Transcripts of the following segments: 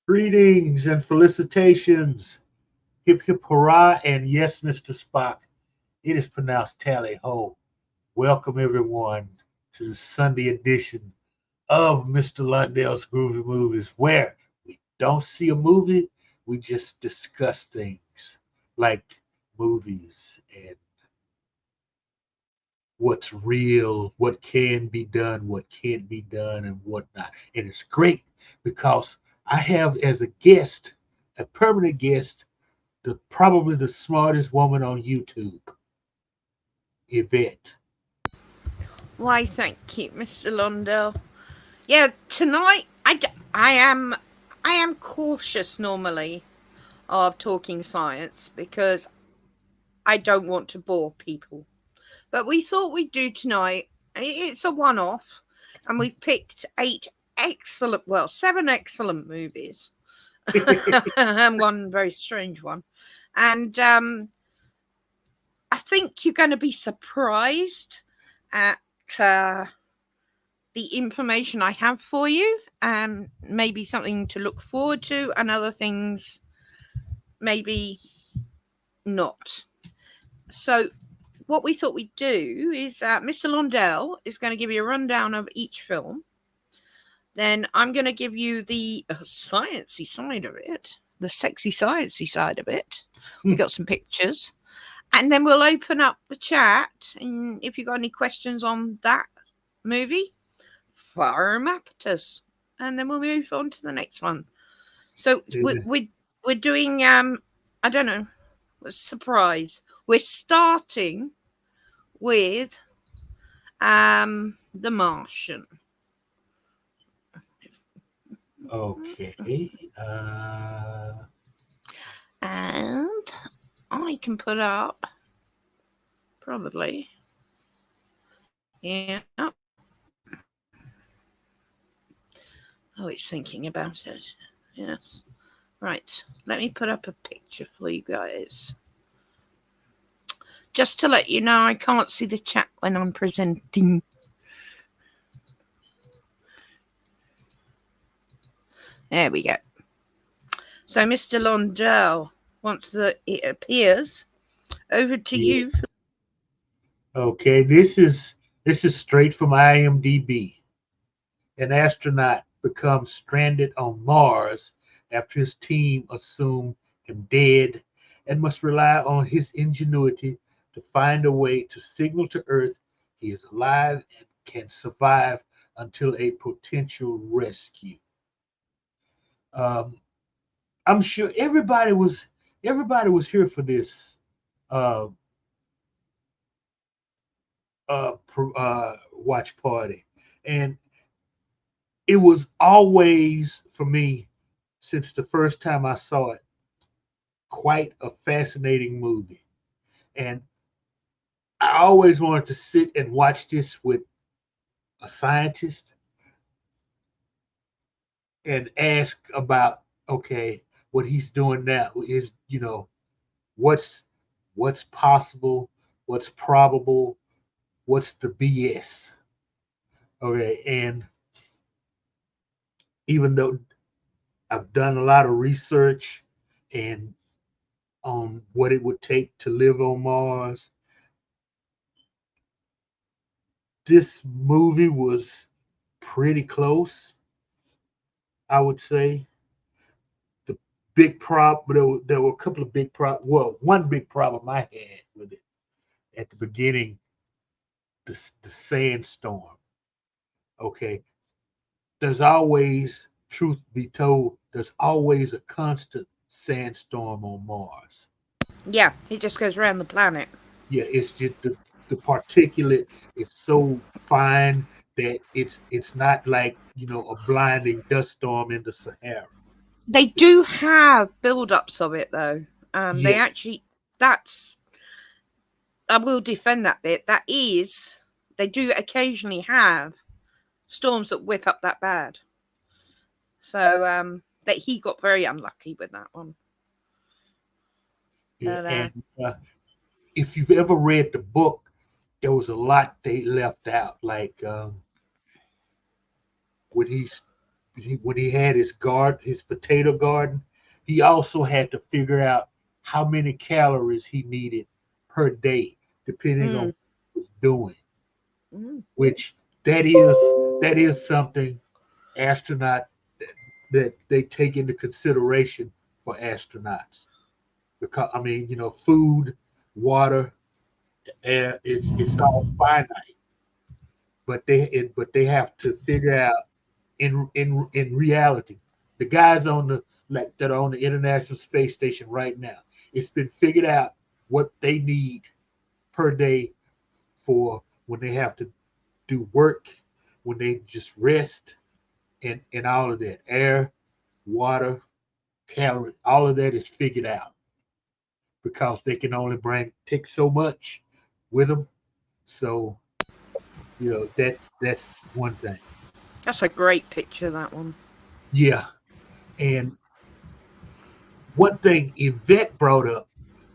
Greetings and felicitations. Hip hip hurrah, and yes, Mr. Spock. It is pronounced tally ho. Welcome everyone to the Sunday edition of Mr. Lundell's Groovy Movies, where we don't see a movie, we just discuss things like movies and what's real, what can be done, what can't be done, and whatnot. And it's great because I have as a guest, a permanent guest, probably the smartest woman on YouTube, Yvette. Why, thank you, Mr. Londell. Yeah, tonight I am cautious normally of talking science because I don't want to bore people. But we thought we'd do tonight. It's a one-off, and we picked seven excellent movies, and one very strange one. And I think you're going to be surprised at the information I have for you, and maybe something to look forward to, and other things maybe not. So, what we thought we'd do is Mr. Londell is going to give you a rundown of each film. Then I'm going to give you the sciencey side of it, the sexy sciencey side of it. We got some pictures. And then we'll open up the chat. And if you've got any questions on that movie, fire them up at us. And then we'll move on to the next one. So we're doing, I don't know, a surprise. We're starting with The Martian. Okay. And I can put up, probably. Yeah. Oh, it's thinking about it. Yes. Right. Let me put up a picture for you guys. Just to let you know, I can't see the chat when I'm presenting. There we go. So, Mr. Londell, once it appears, over to you. Okay, this is straight from IMDb. An astronaut becomes stranded on Mars after his team assume him dead and must rely on his ingenuity to find a way to signal to Earth he is alive and can survive until a potential rescue. Um, I'm sure everybody was here for this uh, watch party, and it was always for me since the first time I saw it quite a fascinating movie, and I always wanted to sit and watch this with a scientist and ask about okay what he's doing now is what's what's possible, what's probable, what's the BS. Okay, and even though I've done a lot of research and on what it would take to live on Mars, this movie was pretty close, I would say. The big problem, there were a couple of big problems. Well, one big problem I had with it at the beginning, the sandstorm. Okay, there's always, truth be told, there's always a constant sandstorm on Mars. Yeah, it just goes around the planet. Yeah, it's just the particulate is so fine that it's not like a blinding dust storm in the Sahara. They do have build-ups of it, though. They Yeah, actually, that's, I will defend that bit. That is, they do occasionally have storms that whip up that bad. So that he got very unlucky with that one. yeah, But and if you've ever read the book, there was a lot they left out, like when he's when he had his potato garden, he also had to figure out how many calories he needed per day, depending on Mm. what he was doing. Mm. Which that is something astronaut that they take into consideration for astronauts. Because I mean, food, water, air, it's all finite, but they have to figure out in reality. The guys on the like that are on the International Space Station right now, it's been figured out what they need per day for when they have to do work, when they just rest, and all of that. Air, water, calories, all of that is figured out because they can only take so much with them. So that's one thing. That's a great picture, that one. Yeah, and one thing Yvette brought up,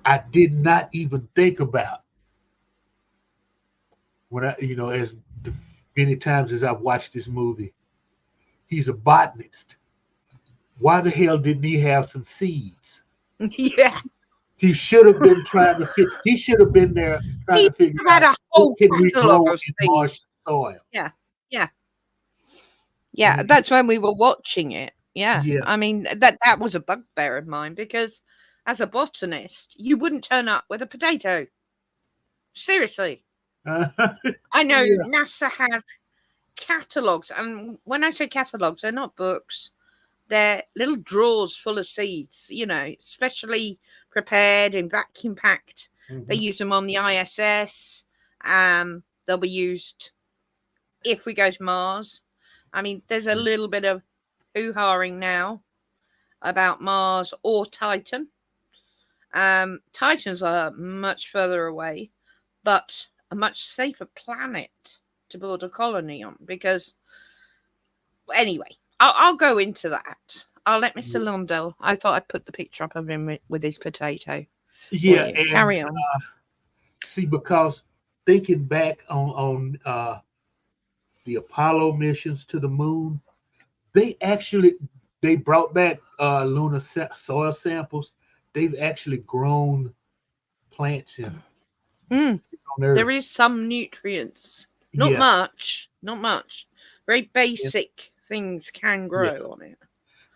I did not even think about when as the many times as I've watched this movie. He's a botanist. Why the hell didn't he have some seeds? Yeah. He should have been trying to fit. He should have been there trying He to figure had out a what whole can we catalogue grow of in seeds. Martian soil. Yeah. Yeah. Yeah. And That's when we were watching it. Yeah. yeah, I mean, that was a bugbear of mine because as a botanist, you wouldn't turn up with a potato. Seriously. I know yeah, NASA has catalogues. And when I say catalogues, they're not books. They're little drawers full of seeds, specially prepared and vacuum packed. They mhm, use them on the ISS. They'll be used if we go to Mars. I mean, there's a little bit of hoo-haing now about Mars or Titan. Titans are much further away, but a much safer planet to build a colony on because, anyway, I'll go into that. I'll let Mr. yeah, Lundell. I thought I'd put the picture up of him with his potato for yeah. you. And Carry on. see, because thinking back on the Apollo missions to the moon, they actually they brought back lunar soil samples. They've actually grown plants Mm, on there Earth. is some nutrients. Not Yeah, much. Not much. Very and, basic things can yeah. grow on it.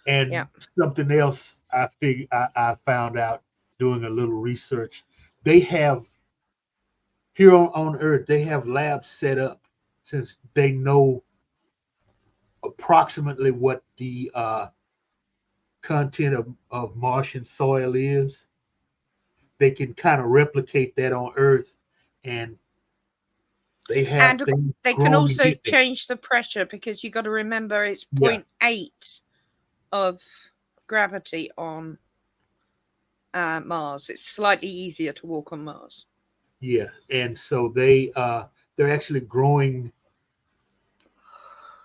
Yeah. And something else I found out doing a little research. They have here on Earth. They have labs set up since they know approximately what the content of Martian soil is. They can kind of replicate that on Earth, and they have And things they can grown to also get there. change the pressure because you got to remember it's zero Yeah, point 0.8 of gravity on Mars. It's slightly easier to walk on Mars. yeah, and so they're actually growing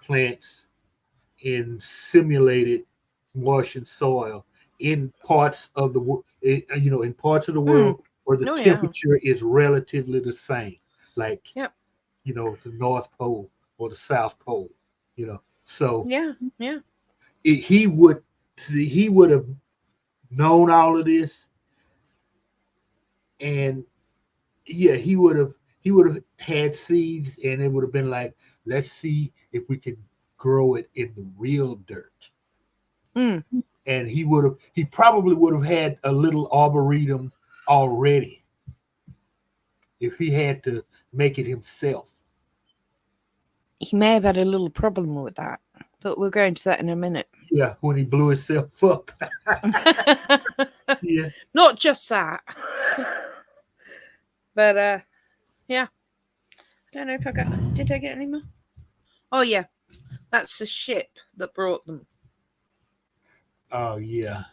plants in simulated Martian soil in parts of in parts of the Mm. world where the Oh, yeah. temperature is relatively the same, like Yep. the North Pole or the South Pole. So Yeah. Yeah. he would have known all of this, and yeah, he would have had seeds, and it would have been like, let's see if we can grow it in the real dirt. Mm. And he probably would have had a little arboretum already if he had to make it himself. He may have had a little problem with that, but we'll go into that in a minute. Yeah, when he blew himself up. Yeah, Not just that, but yeah. I don't know if I got. Did I get any more? Oh yeah, that's the ship that brought them. oh yeah,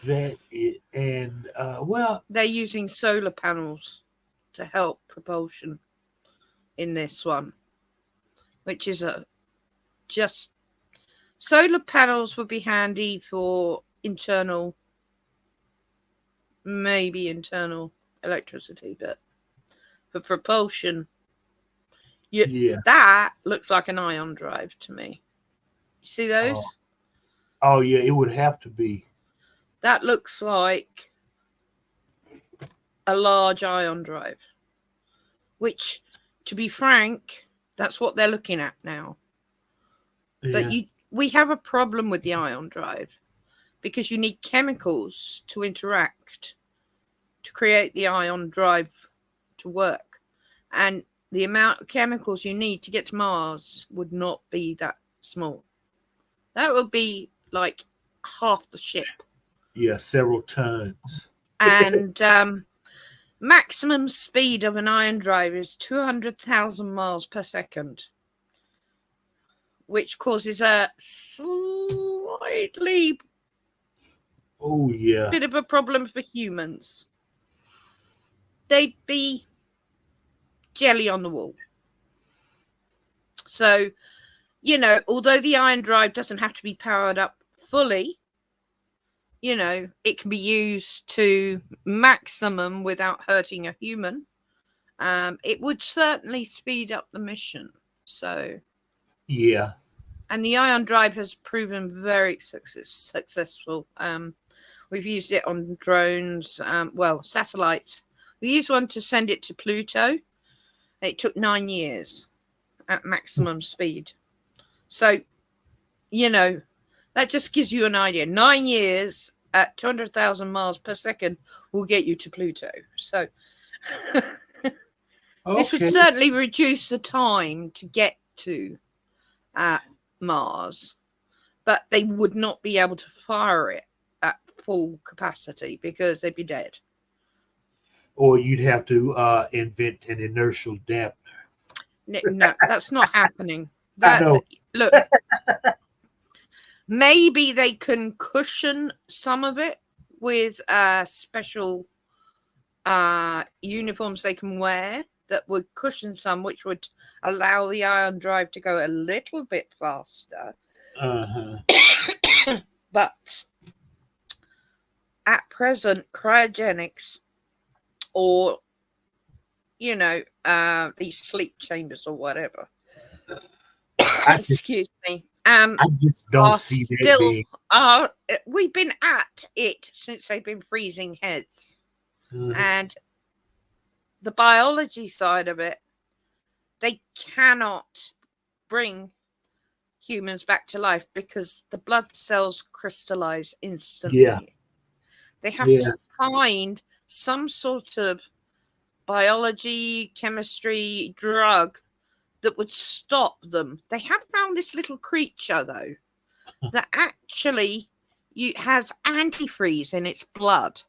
that it, and well, They're using solar panels to help propulsion in this one, which is a just solar panels would be handy for maybe internal electricity, but for propulsion, Yeah. That looks like an ion drive to me. You see Oh, those? oh yeah, it would have to be. That looks like a large ion drive, which, to be frank, that's what they're looking at now. But Yeah. we have a problem with the ion drive because you need chemicals to interact to create the ion drive to work. And the amount of chemicals you need to get to Mars would not be that small. That would be like half the ship. Yeah, several tons. And maximum speed of an ion drive is 200,000 miles per second, which causes a slightly Oh yeah. bit of a problem for humans. They'd be jelly on the wall. So, although the ion drive doesn't have to be powered up fully, it can be used to maximum without hurting a human. It would certainly speed up the mission. So, Yeah. and the ion drive has proven very successful. We've used it on drones, satellites. We used one to send it to Pluto. It took 9 years at maximum speed. So, that just gives you an idea. 9 years at 200,000 miles per second will get you to Pluto. So, this would Okay. certainly reduce the time to get to Mars, but they would not be able to fire it at full capacity because they'd be dead. Or you'd have to invent an inertial dampener. No, that's not happening. I know. Look, maybe they can cushion some of it with special uniforms they can wear that would cushion some, which would allow the ion drive to go a little bit faster. Uh-huh. But at present, cryogenics or, these sleep chambers or whatever. Excuse me. I just don't see that being. We've been at it since they've been freezing heads. And the biology side of it, they cannot bring humans back to life because the blood cells crystallize instantly. Yeah. They have to find some sort of biology, chemistry, drug that would stop them. They have found this little creature, though, that actually has antifreeze in its blood.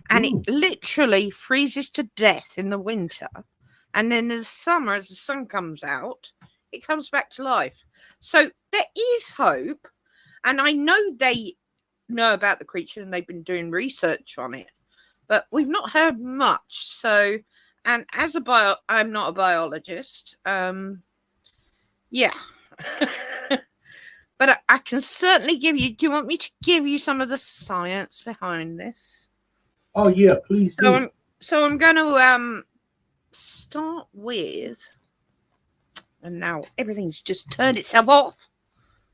And it literally freezes to death in the winter. And then in the summer, as the sun comes out, it comes back to life. So there is hope. And I know they know about the creature and they've been doing research on it. But we've not heard much. So, and as I'm not a biologist. Yeah. But I can certainly give you. Do you want me to give you some of the science behind this? Oh yeah, please do. So I'm going to start with, and now everything's just turned itself off.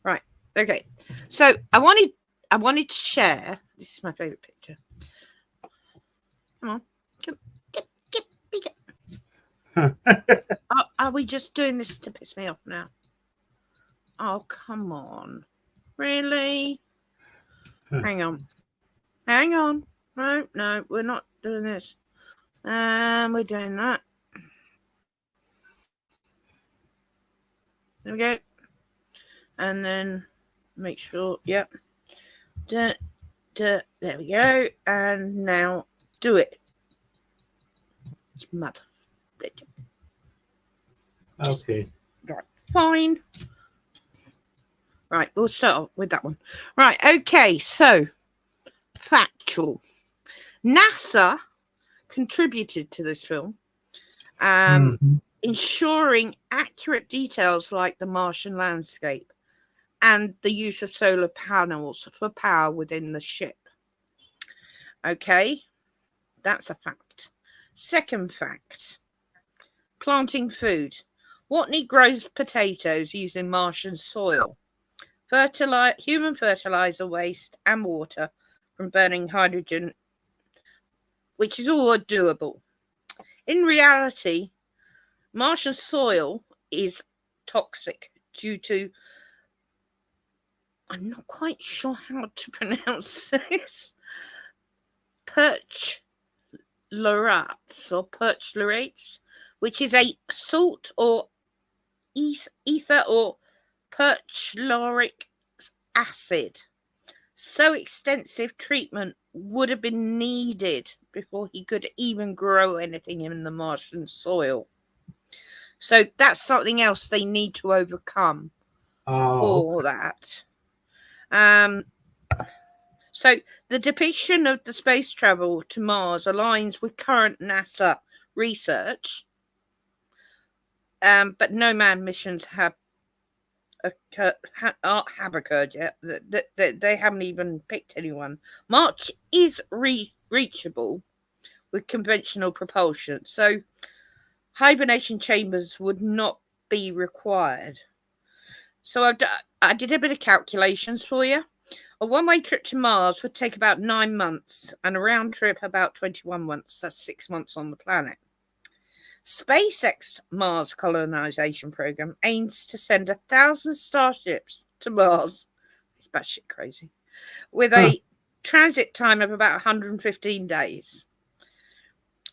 Right. Okay. So I wanted to share. This is my favorite picture. Come on. Get. Are we just doing this to piss me off now? Oh, come on. Really? Hang on. No, we're not doing this. We're doing that. There we go. And then make sure, yep. There we go. And now do it. Mud. Okay. Right. Fine. Right, we'll start with that one. Right, okay, so factual. NASA contributed to this film, ensuring accurate details like the Martian landscape and the use of solar panels for power within the ship. Okay, that's a fact. Second fact, planting food. Watney grows potatoes using Martian soil, human fertilizer waste, and water from burning hydrogen, which is all doable. In reality, Martian soil is toxic due to, I'm not quite sure how to pronounce this, perchlorates, which is a salt or ether or perchloric acid. So extensive treatment would have been needed before he could even grow anything in the Martian soil. So that's something else they need to overcome for that. So the depiction of the space travel to Mars aligns with current NASA research, but no manned missions have occurred yet. They haven't even picked anyone. Mars is reachable with conventional propulsion, so hibernation chambers would not be required. So I did a bit of calculations for you. A one-way trip to Mars would take about 9 months, and a round trip about 21 months. That's 6 months on the planet. SpaceX Mars colonization program aims to send 1,000 starships to Mars. It's batshit crazy. With a transit time of about 115 days.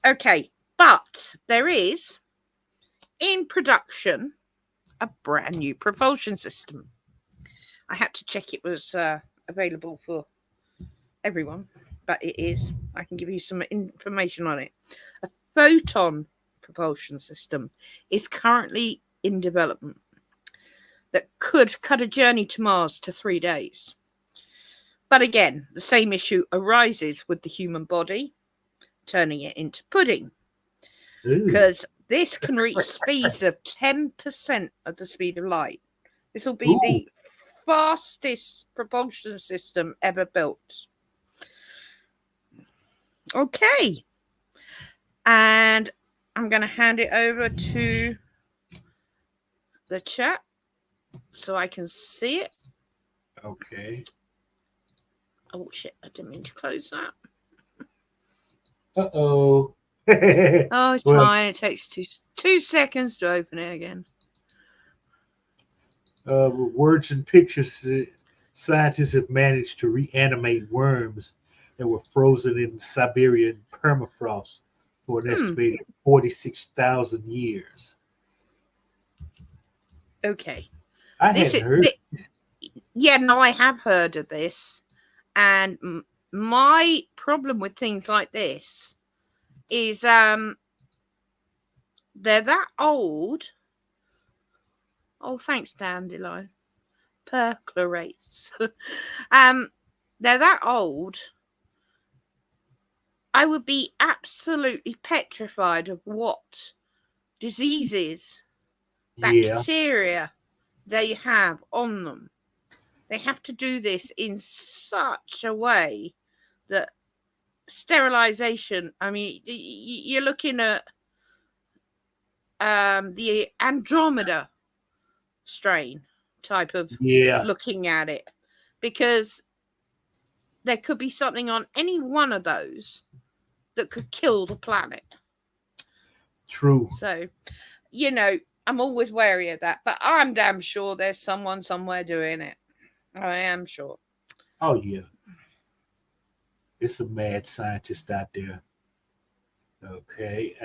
Okay, but there is, in production, a brand new propulsion system. I had to check it was available for everyone, but it is. I can give you some information on it. A photon propulsion system is currently in development that could cut a journey to Mars to 3 days. But again, the same issue arises with the human body, turning it into pudding. Because this can reach speeds of 10% of the speed of light. This will be the fastest propulsion system ever built. Okay. And I'm going to hand it over to the chat so I can see it. Okay. Oh, shit. I didn't mean to close that. Uh-oh. Oh, it's fine. It takes two seconds to open it again. With words and pictures, scientists have managed to reanimate worms that were frozen in Siberian permafrost for an estimated 46,000 years. Okay. I hadn't heard. Yeah, no, I have heard of this. And my problem with things like this is they're that old. Oh, thanks, Dandelion. Perchlorates. They're that old. I would be absolutely petrified of what diseases, bacteria they have on them. They have to do this in such a way that sterilization, I mean, you're looking at the Andromeda strain type of looking at it, because there could be something on any one of those that could kill the planet. True. So, I'm always wary of that, but I'm damn sure there's someone somewhere doing it. I am sure. Oh, yeah. It's a mad scientist out there. Okay.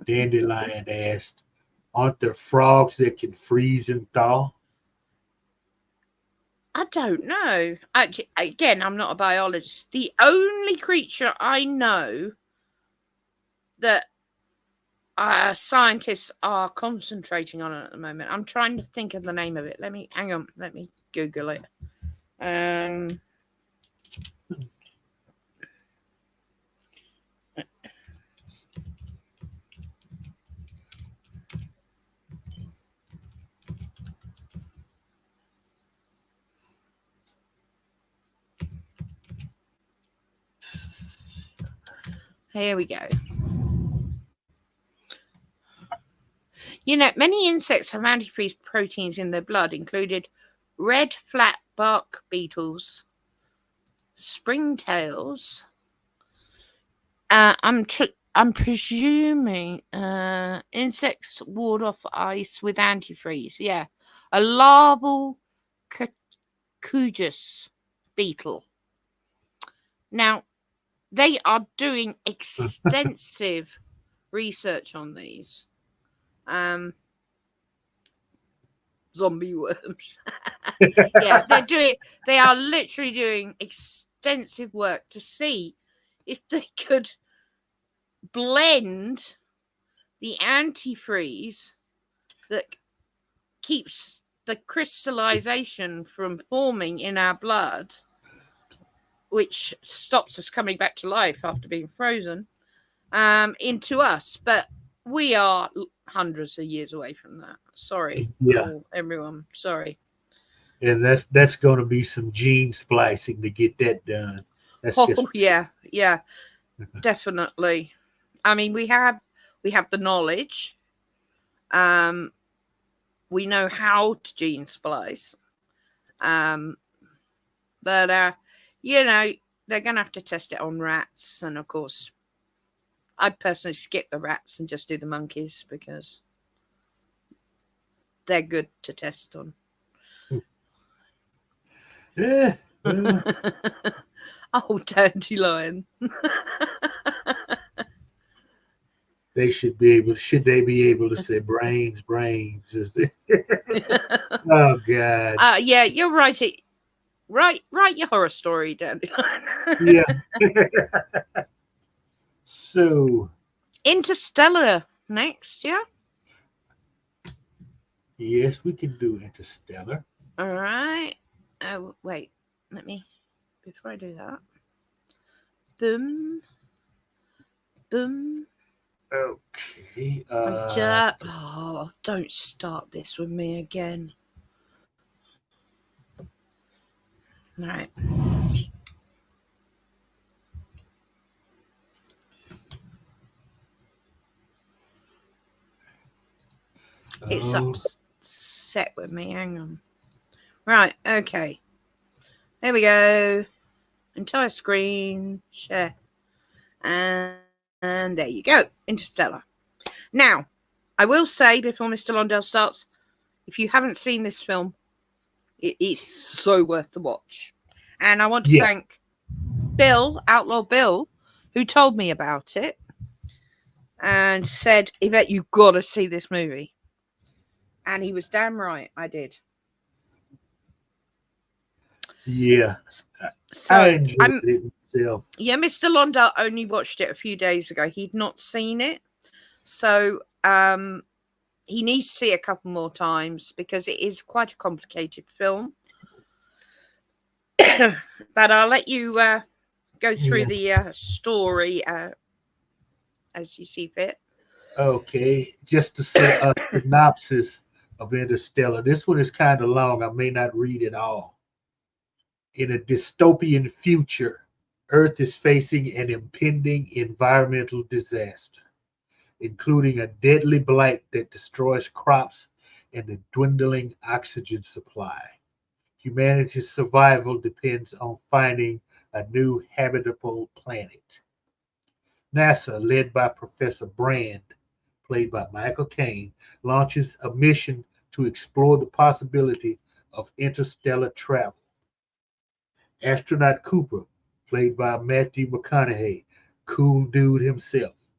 Dandelion asked, aren't there frogs that can freeze and thaw? I don't know. Again, I'm not a biologist. The only creature I know that scientists are concentrating on at the moment, I'm trying to think of the name of it. Let me Google it. Here we go. Many insects have antifreeze proteins in their blood, included red flat bark beetles, springtails. I'm presuming insects ward off ice with antifreeze. Yeah, a larval Cujus beetle. Now, they are doing extensive research on these zombie worms. Yeah, they are literally doing extensive work to see if they could blend the antifreeze that keeps the crystallization from forming in our blood, which stops us coming back to life after being frozen, into us. But we are hundreds of years away from that. Sorry, Yeah, everyone. Sorry. and that's going to be some gene splicing to get that done. That's just Oh yeah, definitely. I mean, we have the knowledge. We know how to gene splice. But they're gonna have to test it on rats, and of course, I'd personally skip the rats and just do the monkeys because they're good to test on. yeah. Well, Oh, dandelion. they should be able. Should they be able to say brains, brains? Oh God. Yeah, you're right. Write your horror story, dandelion. Yeah. So Interstellar next, yeah. yes, we can do Interstellar. All right. Oh wait, let me before I do that. Boom, boom. Okay. Don't start this with me again. Right. It's upset with me. Hang on. Right. Okay. There we go. Entire screen. Share. And there you go. Interstellar. Now, I will say before Mr. Londell starts, if you haven't seen this film, it is so worth the watch. And I want to thank Bill, Outlaw Bill, who told me about it and said, Yvette, you've got to see this movie. And he was damn right. I did. Yeah. So I enjoyed it myself. Yeah, Mr. Londell only watched it a few days ago. He'd not seen it. So he needs to see it a couple more times because it is quite a complicated film. But I'll let you go through the story as you see fit. Okay, just to say a synopsis of Interstellar. This one is kind of long. I may not read it all. In a dystopian future, Earth is facing an impending environmental disaster, including a deadly blight that destroys crops and a dwindling oxygen supply. Humanity's survival depends on finding a new habitable planet. NASA, led by Professor Brand, played by Michael Caine, launches a mission to explore the possibility of interstellar travel. Astronaut Cooper, played by Matthew McConaughey, cool dude himself,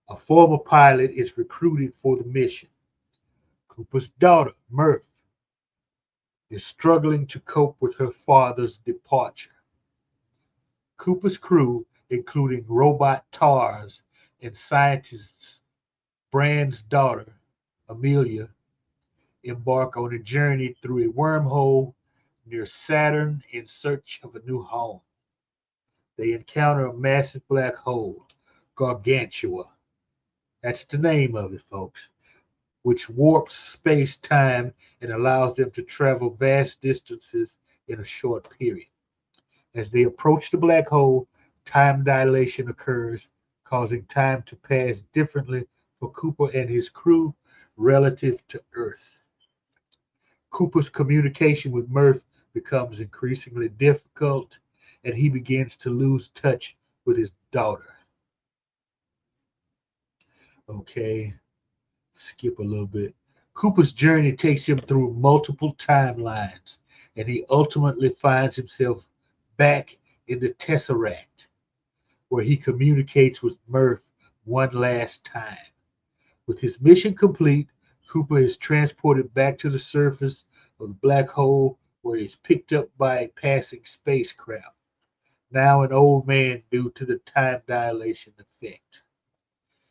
a former pilot, is recruited for the mission. Cooper's daughter, Murph, is struggling to cope with her father's departure. Cooper's crew, including robot Tars and scientists Brand's daughter, Amelia, embark on a journey through a wormhole near Saturn in search of a new home. They encounter a massive black hole, Gargantua. That's the name of it, folks, which warps space-time and allows them to travel vast distances in a short period. As they approach the black hole, time dilation occurs, causing time to pass differently for Cooper and his crew, relative to Earth. Cooper's communication with Murph becomes increasingly difficult, and he begins to lose touch with his daughter. Okay, skip a little bit. Cooper's journey takes him through multiple timelines, and he ultimately finds himself back in the Tesseract, where he communicates with Murph one last time. With his mission complete, Cooper is transported back to the surface of the black hole, where he is picked up by a passing spacecraft, now an old man due to the time dilation effect.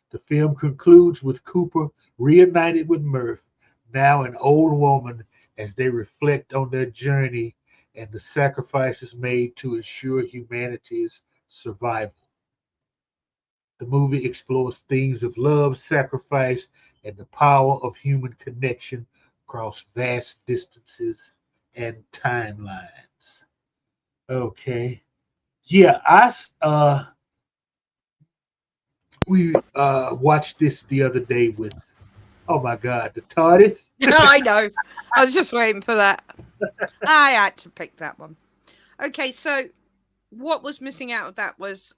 The film concludes with Cooper reunited with Murph, now an old woman, as they reflect on their journey and the sacrifices made to ensure humanity's survival. The movie explores themes of love, sacrifice, and the power of human connection across vast distances and timelines. Okay. Yeah, we watched this the other day with, oh my God, the TARDIS. I know. I was just waiting for that. I had to pick that one. Okay, so what was missing out of that was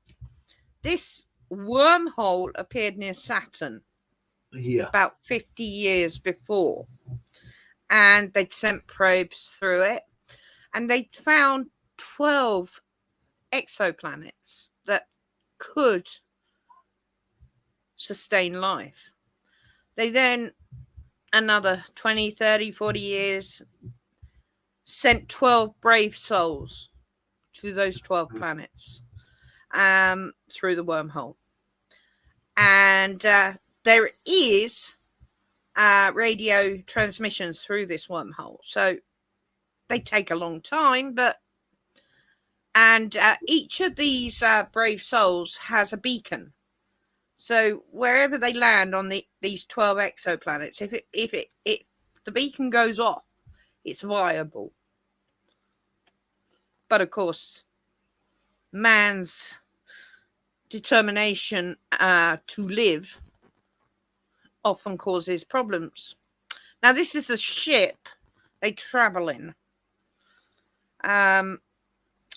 this wormhole appeared near Saturn Yeah. about 50 years before. And they'd sent probes through it. And they found 12 exoplanets that could sustain life. They then, another 20, 30, 40 years, sent 12 brave souls to those 12 planets through the wormhole. And there is radio transmissions through this wormhole. So they take a long time, and each of these brave souls has a beacon. So wherever they land on these 12 exoplanets, if the beacon goes off, it's viable. But of course, man's determination to live often causes problems. Now, this is a ship they travel in.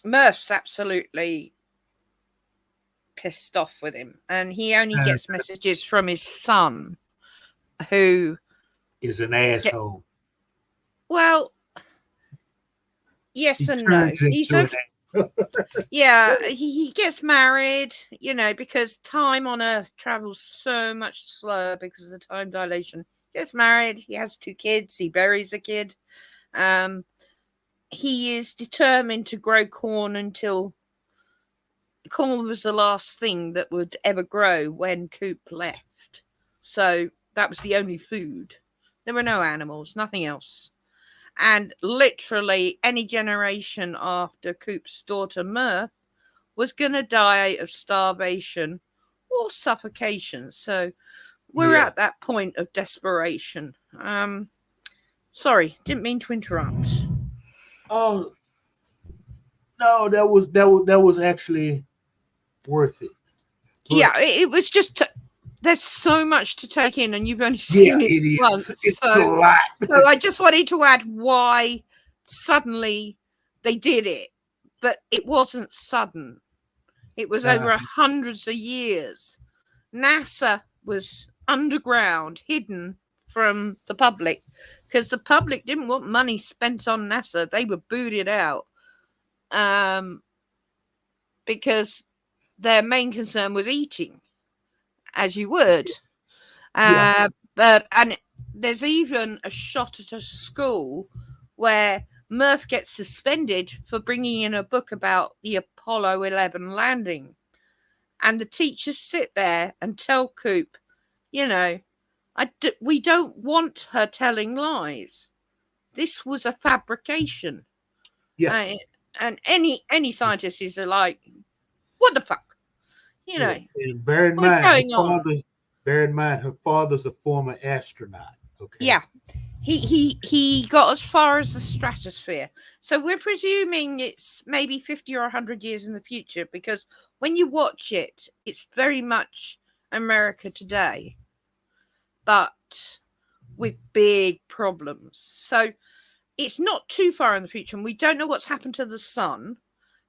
Murph's absolutely pissed off with him, and he only gets messages from his son, who is an asshole. Well, yes and no. He's yeah, he gets married, because time on Earth travels so much slower because of the time dilation. He gets married, he has 2 kids, he buries a kid. He is determined to grow corn until corn was the last thing that would ever grow when Coop left. So that was the only food. There were no animals, nothing else. And literally any generation after Coop's daughter Murph was going to die of starvation or suffocation. So we're at that point of desperation. Sorry, didn't mean to interrupt. Oh no, that was actually worth it. But, yeah, it was just. There's so much to take in, and you've only seen it once. It's a lot. So I just wanted to add why suddenly they did it, but it wasn't sudden. It was over hundreds of years. NASA was underground, hidden from the public, because the public didn't want money spent on NASA. They were booted out because their main concern was eating, as you would. And there's even a shot at a school where Murph gets suspended for bringing in a book about the Apollo 11 landing. And the teachers sit there and tell Coop, we don't want her telling lies. This was a fabrication. Yeah. And any scientists is like, what the fuck? And bear in mind, her father's a former astronaut. Okay. Yeah. He got as far as the stratosphere. So we're presuming it's maybe 50 or 100 years in the future, because when you watch it, it's very much America today. But with big problems. So it's not too far in the future, and we don't know what's happened to the sun,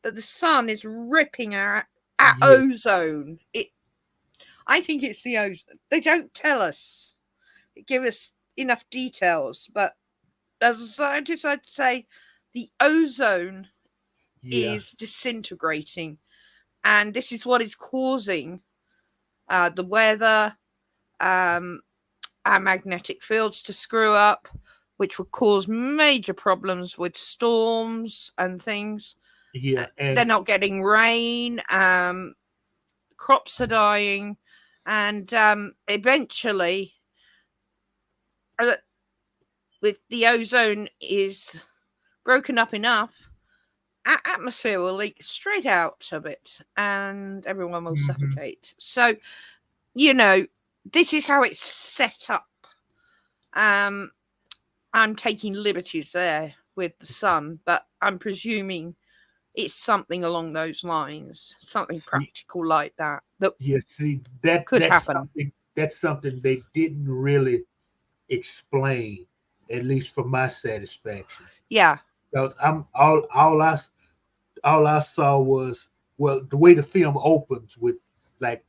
but the sun is ripping our Yeah, ozone. I think it's the ozone. They don't tell us, give us enough details, but as a scientist, I'd say the ozone yeah, is disintegrating, and this is what is causing the weather, our magnetic fields to screw up, which would cause major problems with storms and things. yeah, They're and not getting rain, crops are dying, and eventually, with the ozone is broken up enough, our atmosphere will leak straight out of it, and everyone will mhm, suffocate. So, this is how it's set up. Um, I'm taking liberties there with the sun, but I'm presuming it's something along those lines, something see, practical like that yeah, see that could happen. that's something they didn't really explain, at least for my satisfaction. Yeah, Because all I saw was, well, the way the film opens with like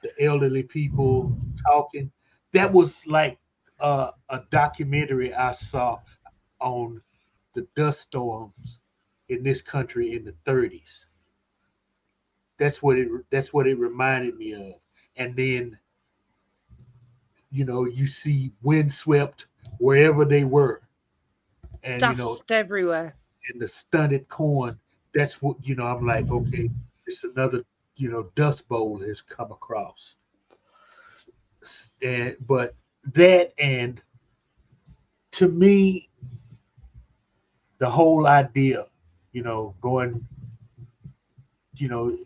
the elderly people talking. That was like a documentary I saw on the dust storms in this country in the 30s. That's what it reminded me of. And then you see windswept wherever they were, and dust everywhere. in the stunted corn. That's what I'm like, okay, it's another dust bowl has come across. And but that, and to me, the whole idea, going,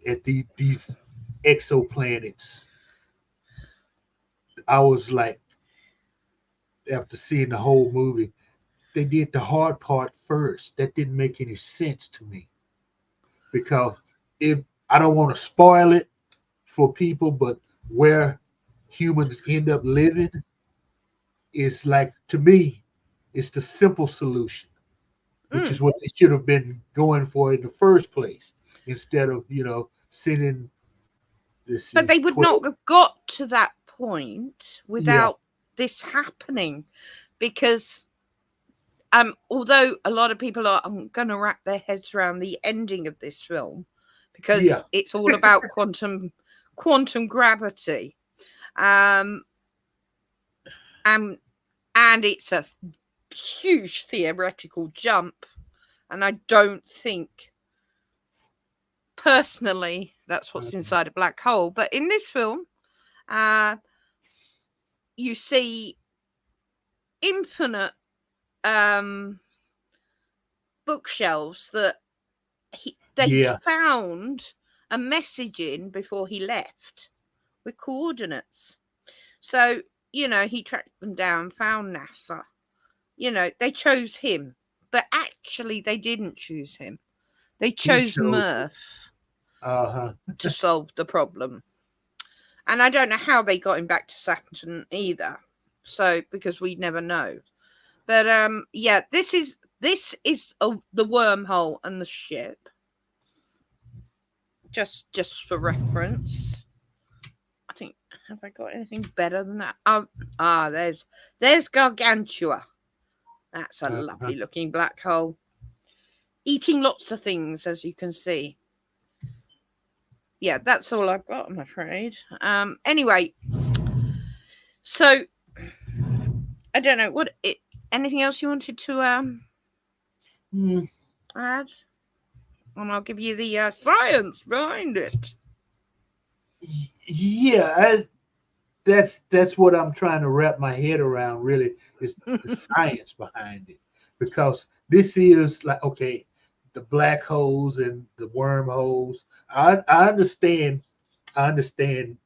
at these exoplanets, I was like, after seeing the whole movie, they did the hard part first. That didn't make any sense to me, because if I don't want to spoil it for people, but where humans end up living is, like, to me, it's the simple solution, which Mm. is what they should have been going for in the first place, instead of sending, this But they is would not 12. have got to that point Yeah, without this happening, because although a lot of people are going to wrap their heads around the ending of this film, yeah, because it's all about quantum gravity, um, and it's a huge theoretical jump, and I don't think personally that's what's inside a black hole. But in this film, uh, you see infinite um, bookshelves that they'd yeah. found a message in before he left with coordinates. So, he tracked them down, found NASA. They chose him, but actually they didn't choose him. They He chose chose it. Murph Uh-huh. to solve the problem. And I don't know how they got him back to Saturn either. So, because we'd never know. But yeah, this is the wormhole and the ship. Just for reference. I think, have I got anything better than that? There's Gargantua. That's a Uh-huh. lovely looking black hole. Eating lots of things, as you can see. Yeah, that's all I've got, I'm afraid. Anyway, so I don't know anything else you wanted to Mm, add, and I'll give you the science behind it. yeah, that's what I'm trying to wrap my head around, really, is the science behind it. Because this is like, okay, the black holes and the wormholes. I understand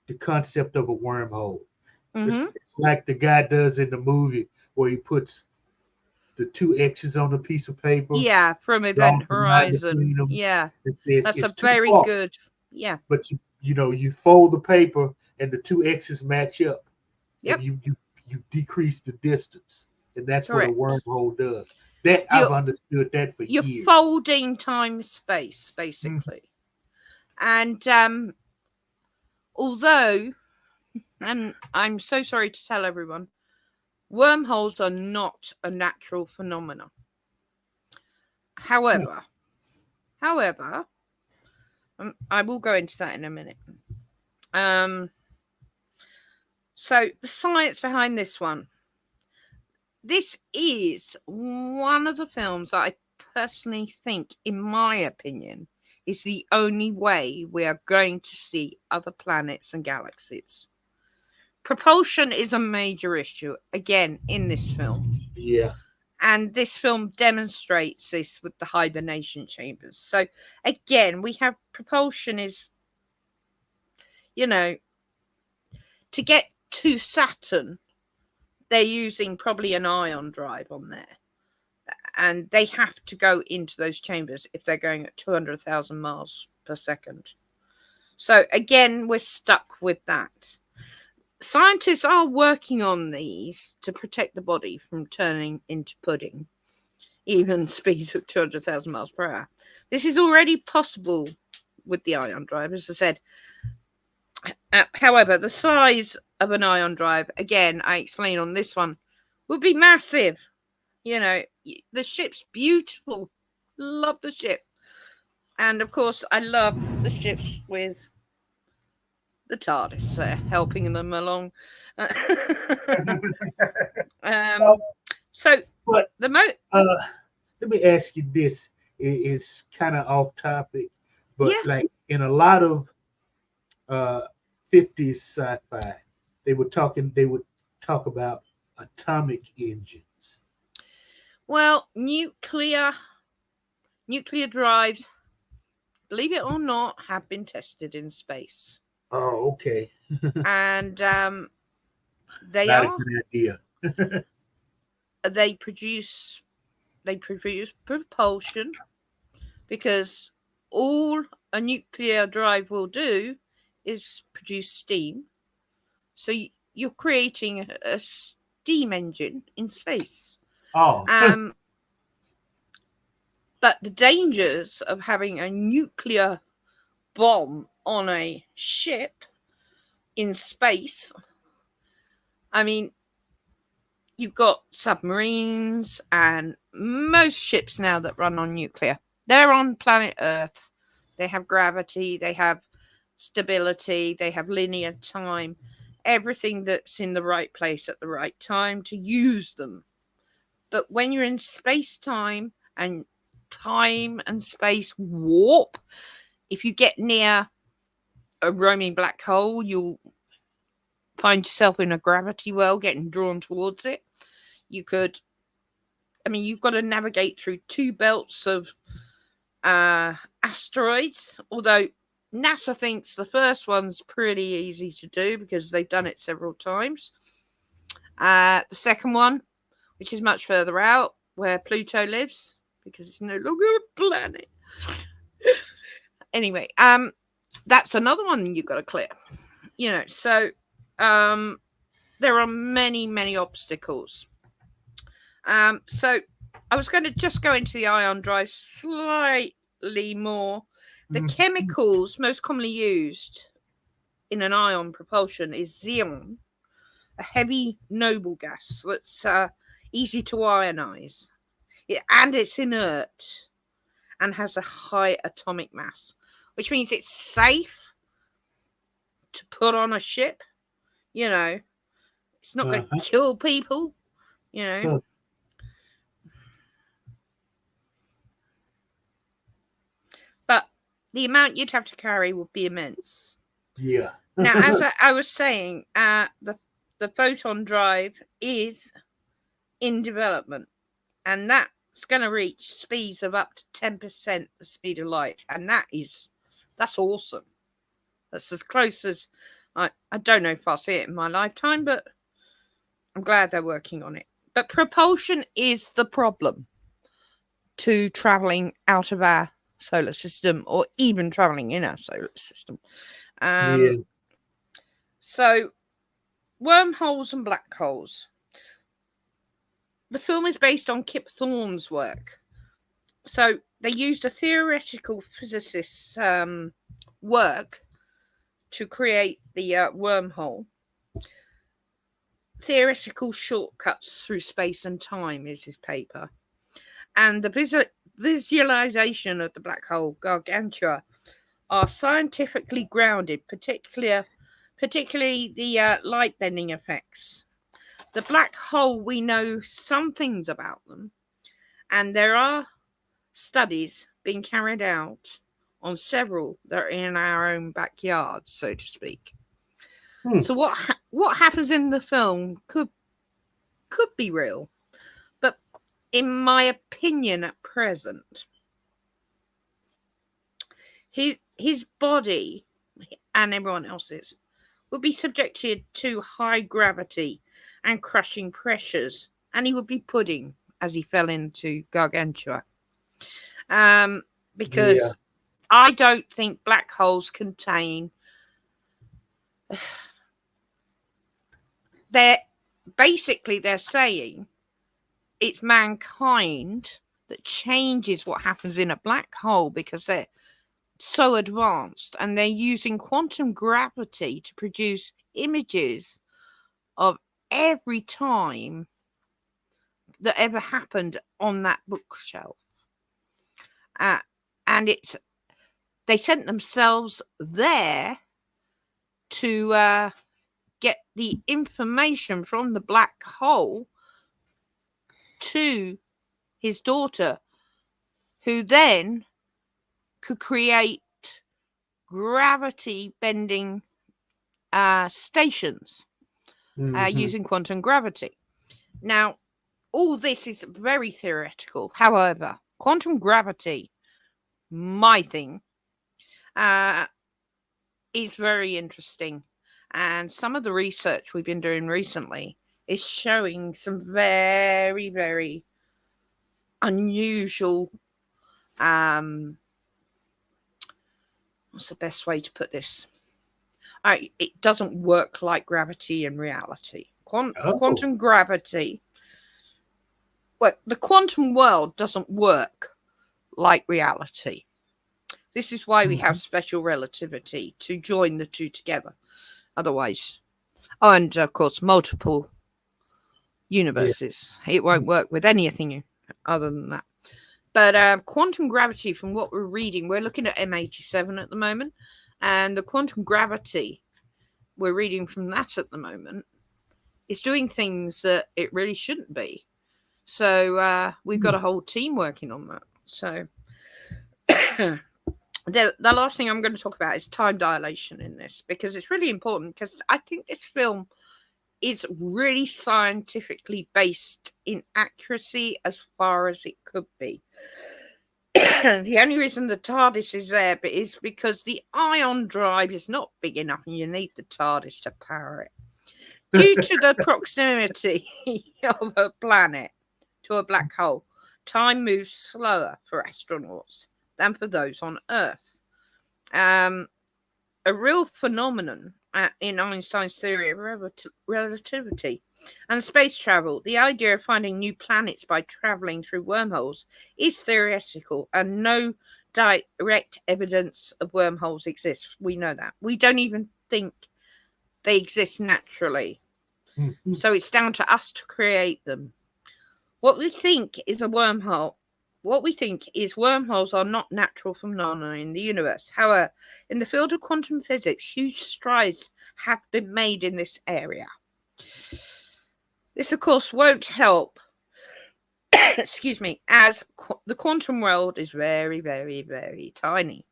the concept of a wormhole. Mm-hmm. It's like the guy does in the movie, where he puts the two X's on a piece of paper, Yeah, from Event draws a line Horizon. between them, Yeah, and says that's a it's too very far. good. Yeah. But you fold the paper and the two X's match up, and Yep. you you decrease the distance, and that's what a Correct. wormhole does. That I've You're understood that for you're years. folding time space Mhm. basically, and although, and I'm so sorry to tell everyone, wormholes are not a natural phenomenon. However, however, I will go into that in a minute. So the science behind this one. This is one of the films that I personally think, in my opinion, is the only way we are going to see other planets and galaxies. Propulsion is a major issue, again, in this film. Yeah. And this film demonstrates this with the hibernation chambers. So, again, we have propulsion is, to get to Saturn, they're using probably an ion drive on there. And they have to go into those chambers if they're going at 200,000 miles per second. So, again, we're stuck with that. Scientists are working on these to protect the body from turning into pudding, even speeds of 200,000 miles per hour. This is already possible with the ion drive, as I said. However, the size of an ion drive, again, I explain on this one, would be massive. The ship's beautiful. Love the ship. And of course, I love the ships with the TARDIS helping them along. So But the let me ask you this. It's kind of off topic, but yeah. like in a lot of uh 50s sci-fi, they would talk about atomic engines. Well, nuclear drives, believe it or not, have been tested in space. Oh, okay. And they Not a are good idea. they produce propulsion, because all a nuclear drive will do is produce steam. So you're creating a steam engine in space. Oh, But the dangers of having a nuclear bomb on a ship in space, I mean, you've got submarines and most ships now that run on nuclear. They're on planet Earth. They have gravity, they have stability, they have linear time, everything that's in the right place at the right time to use them. But when you're in space-time and space warp, if you get near a roaming black hole, you'll find yourself in a gravity well getting drawn towards it. You've got to navigate through two belts of asteroids, although NASA thinks the first one's pretty easy to do because they've done it several times. The second one, which is much further out, where Pluto lives, because it's no longer a planet. Anyway, that's another one you've got to clear. So there are many, many obstacles. So I was going to just go into the ion drive slightly more. The chemicals most commonly used in an ion propulsion is xenon, a heavy noble gas that's easy to ionize. And it's inert and has a high atomic mass, which means it's safe to put on a ship. It's not going to kill people. But the amount you'd have to carry would be immense. Yeah. Now, as I was saying, the photon drive is in development, and that's going to reach speeds of up to 10% the speed of light, and that's awesome. That's as close as I don't know if I'll see it in my lifetime, but I'm glad they're working on it. But propulsion is the problem to traveling out of our solar system, or even traveling in our solar system. Yeah. So wormholes and black holes. The film is based on Kip Thorne's work. So they used a theoretical physicist's work to create the wormhole. Theoretical shortcuts through space and time is his paper. And the visualization of the black hole, Gargantua, are scientifically grounded, particularly the light bending effects. The black hole, we know some things about them, and there are studies being carried out on several that are in our own backyard, so to speak. So what happens in the film could be real, but in my opinion, at present, his body and everyone else's would be subjected to high gravity and crushing pressures, and he would be pudding as he fell into Gargantua. Because I don't think black holes contain. They're saying it's mankind that changes what happens in a black hole because they're so advanced, and they're using quantum gravity to produce images of every time that ever happened on that bookshelf. And they sent themselves there to get the information from the black hole to his daughter, who then could create gravity bending stations using quantum gravity. Now, all this is very theoretical. However, quantum gravity, my thing, is very interesting. And some of the research we've been doing recently is showing some very, very unusual, what's the best way to put this? It doesn't work like gravity in reality. Quantum gravity, well, the quantum world doesn't work like reality. This is why we have special relativity to join the two together. Otherwise, and of course, multiple universes. It won't work with anything other than that. But quantum gravity, from what we're reading, we're looking at M87 at the moment, and the quantum gravity we're reading from that at the moment is doing things that it really shouldn't be. So we've got a whole team working on that. So the last thing I'm going to talk about is time dilation in this, because it's really important, because I think this film is really scientifically based in accuracy as far as it could be. The only reason the TARDIS is there is because the ion drive is not big enough and you need the TARDIS to power it. Due to the proximity of a planet to a black hole, time moves slower for astronauts than for those on Earth. A real phenomenon in Einstein's theory of relativity and space travel. The idea of finding new planets by traveling through wormholes is theoretical, and no direct evidence of wormholes exists. We know that. We don't even think they exist naturally. So it's down to us to create them. What we think is a wormhole. What we think is wormholes are not natural phenomena in the universe. However, in the field of quantum physics, huge strides have been made in this area. This, of course, won't help, excuse me, as the quantum world is very, very, very tiny.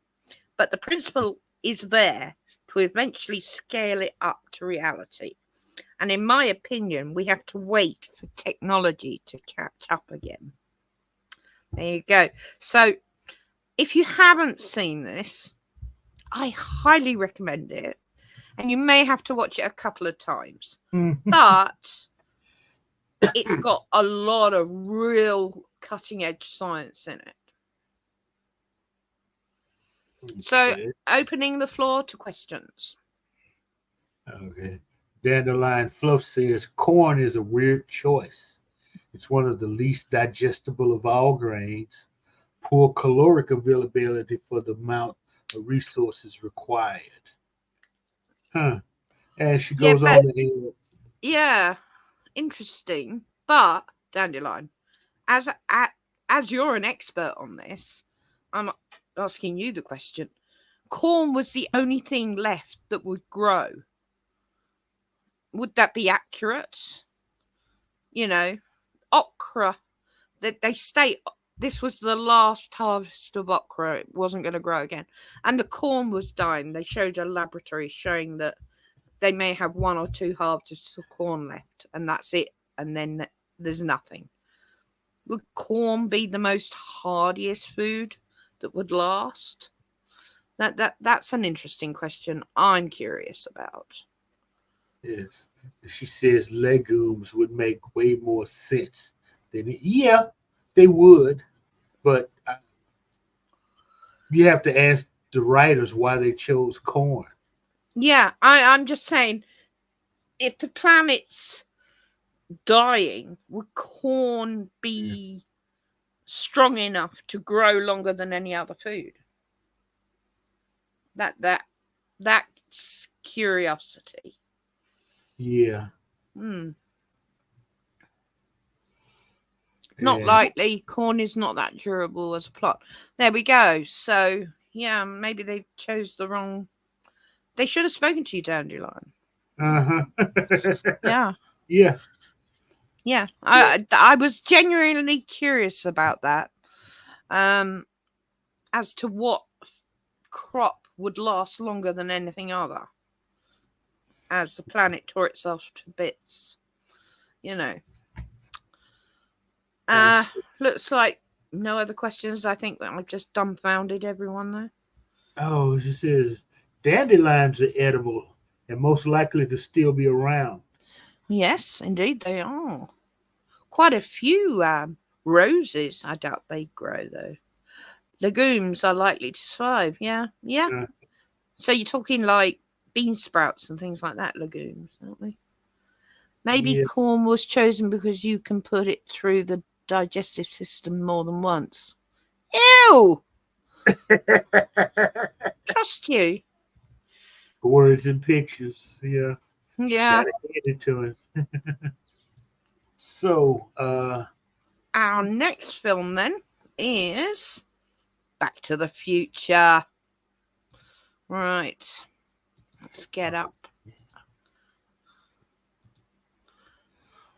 But the principle is there to eventually scale it up to reality. And in my opinion, we have to wait for technology to catch up again. There you go. So if you haven't seen this, I highly recommend it. And you may have to watch it a couple of times. But it's got a lot of real cutting edge science in it. So opening the floor to questions. Okay. Dandelion Fluff says corn is a weird choice. It's one of the least digestible of all grains, poor caloric availability for the amount of resources required. Huh. And she Yeah, goes on but to add, yeah, interesting. But Dandelion, as a, as you're an expert on this, I'm asking you the question. Corn was the only thing left that would grow. Would that be accurate? You know, okra. That they state this was the last harvest of okra. It wasn't going to grow again, and the corn was dying. They showed a laboratory showing that they may have one or two harvests of corn left, and that's it. And then there's nothing. Would corn be the most hardiest food that would last? That's an interesting question. I'm curious about. yes. She says legumes would make way more sense than it. Yeah, they would, but you have to ask the writers why they chose corn. Yeah, I'm just saying, if the planet's dying, would corn Yeah. be strong enough to grow longer than any other food? That's curiosity. Yeah. Hmm. Not And likely. Corn is not that durable as a plot. There we go. So yeah, maybe they chose the wrong. They should have spoken to you, Dandelion. uh-huh. Yeah, Yeah. yeah. Yeah. I was genuinely curious about that. Um, as to what crop would last longer than anything other, as the planet tore itself to bits. You know. Oh, Looks like no other questions. I think that I've just dumbfounded everyone there. oh, she says dandelions are edible and most likely to still be around. Yes, indeed they are. Quite a few roses. I doubt they grow though. Legumes are likely to survive. Yeah, yeah. Uh, So you're talking like bean sprouts and things like that. Legumes, aren't they? Maybe yeah. corn was chosen because you can put it through the digestive system more than once. Ew! Trust you. Words and pictures. Yeah. Yeah. Gotta hand it to us. So, Our next film then is Back to the Future. Right. Let's get up.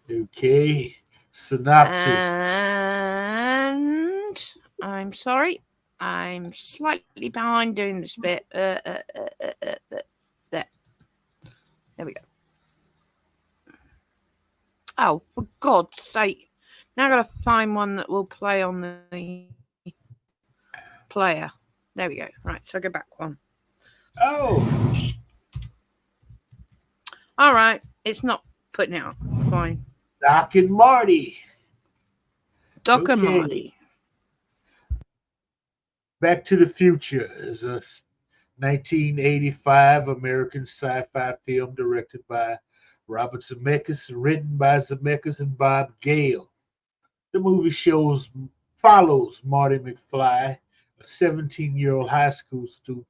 okay. Synopsis. And I'm sorry. I'm slightly behind doing this bit. There. There we go. Oh, for God's sake. Now I've got to find one that will play on the player. There we go. Right, so I go back one. Oh, All right. It's not putting it out. Fine. Doc and Marty. Doc and Okay. Marty. Back to the Future is a 1985 American sci-fi film directed by Robert Zemeckis, written by Zemeckis and Bob Gale. The movie follows Marty McFly, a 17-year-old high school student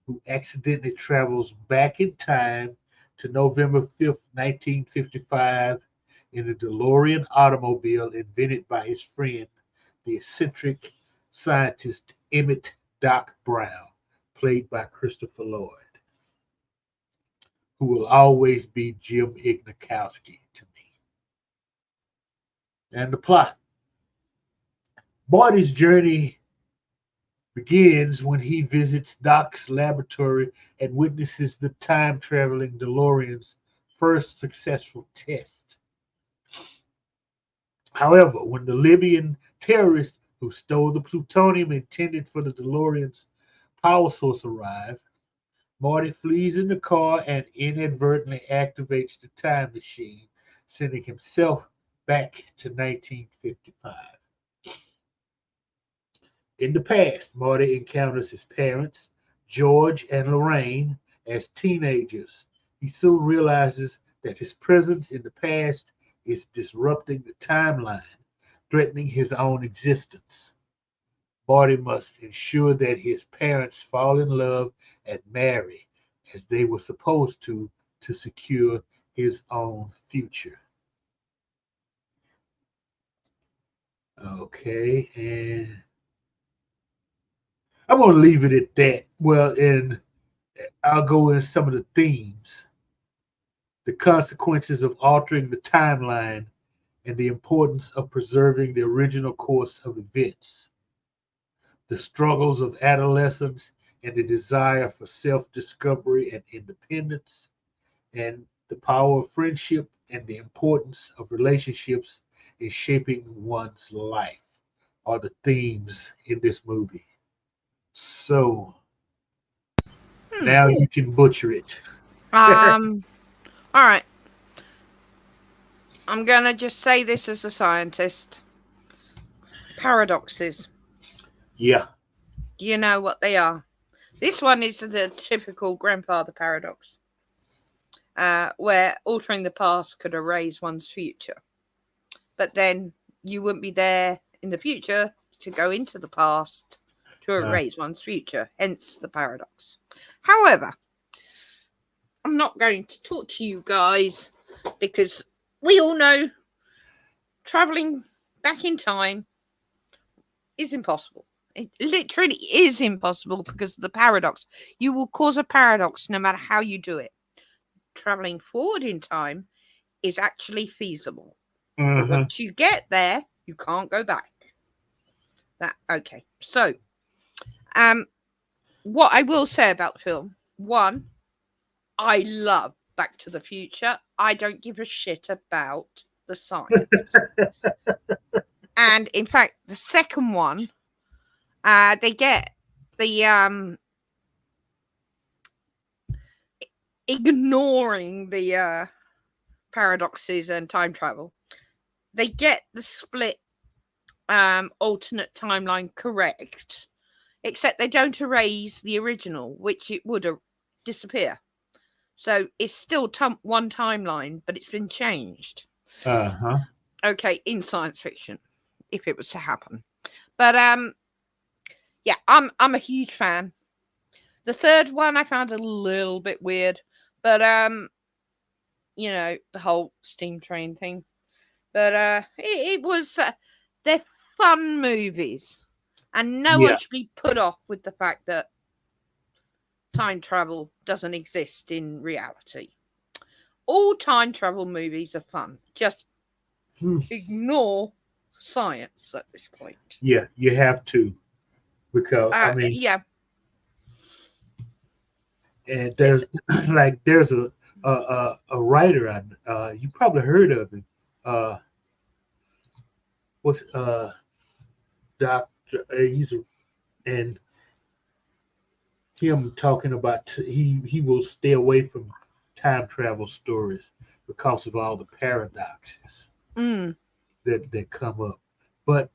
who accidentally travels back in time to November 5th, 1955, in a DeLorean automobile invented by his friend, the eccentric scientist Emmett Doc Brown, played by Christopher Lloyd, who will always be Jim Ignakowski to me. And the plot. Marty's journey begins when he visits Doc's laboratory and witnesses the time traveling DeLorean's first successful test. However, when the Libyan terrorists who stole the plutonium intended for the DeLorean's power source arrive, Marty flees in the car and inadvertently activates the time machine, sending himself back to 1955. In the past, Marty encounters his parents, George and Lorraine, as teenagers. He soon realizes that his presence in the past is disrupting the timeline, threatening his own existence. Marty must ensure that his parents fall in love and marry as they were supposed to secure his own future. Okay, and I'm gonna leave it at that. Well, and I'll go in some of the themes, the consequences of altering the timeline, and the importance of preserving the original course of events, the struggles of adolescence and the desire for self discovery and independence, and the power of friendship and the importance of relationships in shaping one's life are the themes in this movie. So Hmm. now you can butcher it. All right. I'm gonna just say this as a scientist. Paradoxes. Yeah. You know what they are. This one is the typical grandfather paradox, where altering the past could erase one's future. But then you wouldn't be there in the future to go into the past to Uh, erase one's future, hence the paradox. However, I'm not going to talk to you guys because we all know traveling back in time is impossible. It literally is impossible because of the paradox. You will cause a paradox no matter how you do it. Traveling forward in time is actually feasible. But uh-huh. once you get there, you can't go back. That okay. So, um, what I will say about the film, one, I love Back to the Future. I don't give a shit about the science. And in fact, the second one, they get the ignoring the paradoxes and time travel. They get the split alternate timeline correct, except they don't erase the original, which it would disappear. So it's still one timeline, but it's been changed. Uh-huh. Okay, in science fiction, if it was to happen. But yeah, I'm a huge fan. The third one I found a little bit weird, but you know, the whole steam train thing. But it was they're fun movies, and no one Yeah. should be put off with the fact that time travel doesn't exist in reality. All time travel movies are fun. Just Hmm. ignore science at this point. Yeah, you have to because I mean, Yeah. and there's like there's a writer you probably heard of him. Uh, what's Doctor? He's a, and him talking about he will stay away from time travel stories because of all the paradoxes Mm. that come up. But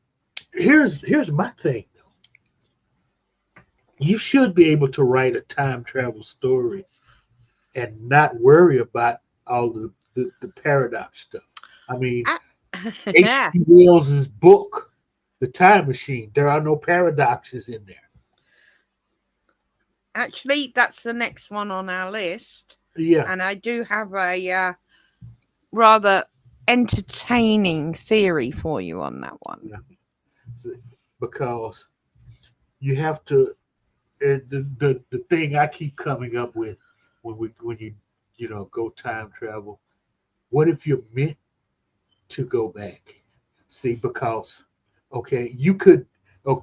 here's my thing though. You should be able to write a time travel story and not worry about all the paradox stuff. I mean, Yeah. H.G. Wells's book, The Time Machine, there are no paradoxes in there. Actually, that's the next one on our list. Yeah. And I do have a rather entertaining theory for you on that one. Yeah. Because you have to the thing I keep coming up with when you know go time travel, what if you're meant to go back? See, because okay, you could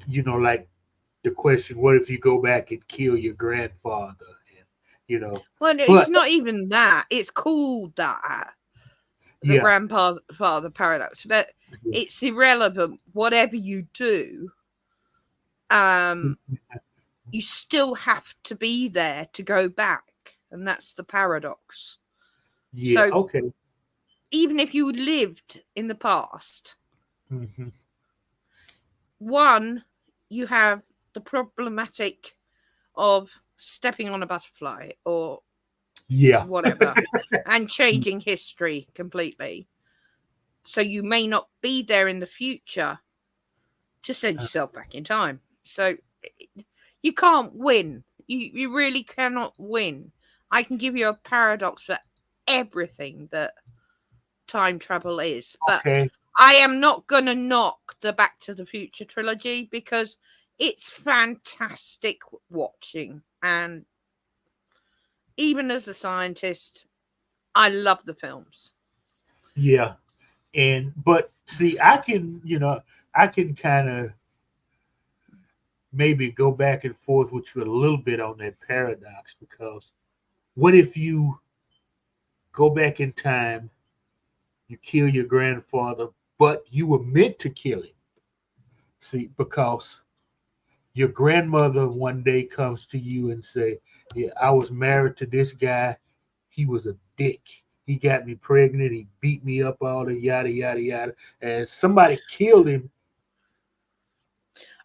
you know, like the question, what if you go back and kill your grandfather? And you know, Well, it's but not even that. It's called that, the yeah, grandfather paradox, but it's irrelevant. Whatever you do, you still have to be there to go back, and that's the paradox. yeah, So okay. even if you lived in the past, Hmm. one, you have the problematic of stepping on a butterfly or Yeah. whatever, and changing history completely. So you may not be there in the future to send yourself back in time. So you can't win. You really cannot win. I can give you a paradox for everything that time travel is, but Okay. I am not gonna knock the Back to the Future trilogy because it's fantastic watching, and even as a scientist, I love the films. Yeah. And but see, I can, I can kind of maybe go back and forth with you a little bit on that paradox because what if you go back in time, you kill your grandfather, but you were meant to kill him? See, because your grandmother one day comes to you and say, "Yeah, I was married to this guy. He was a dick. He got me pregnant. He beat me up, all the yada yada yada, and somebody killed him."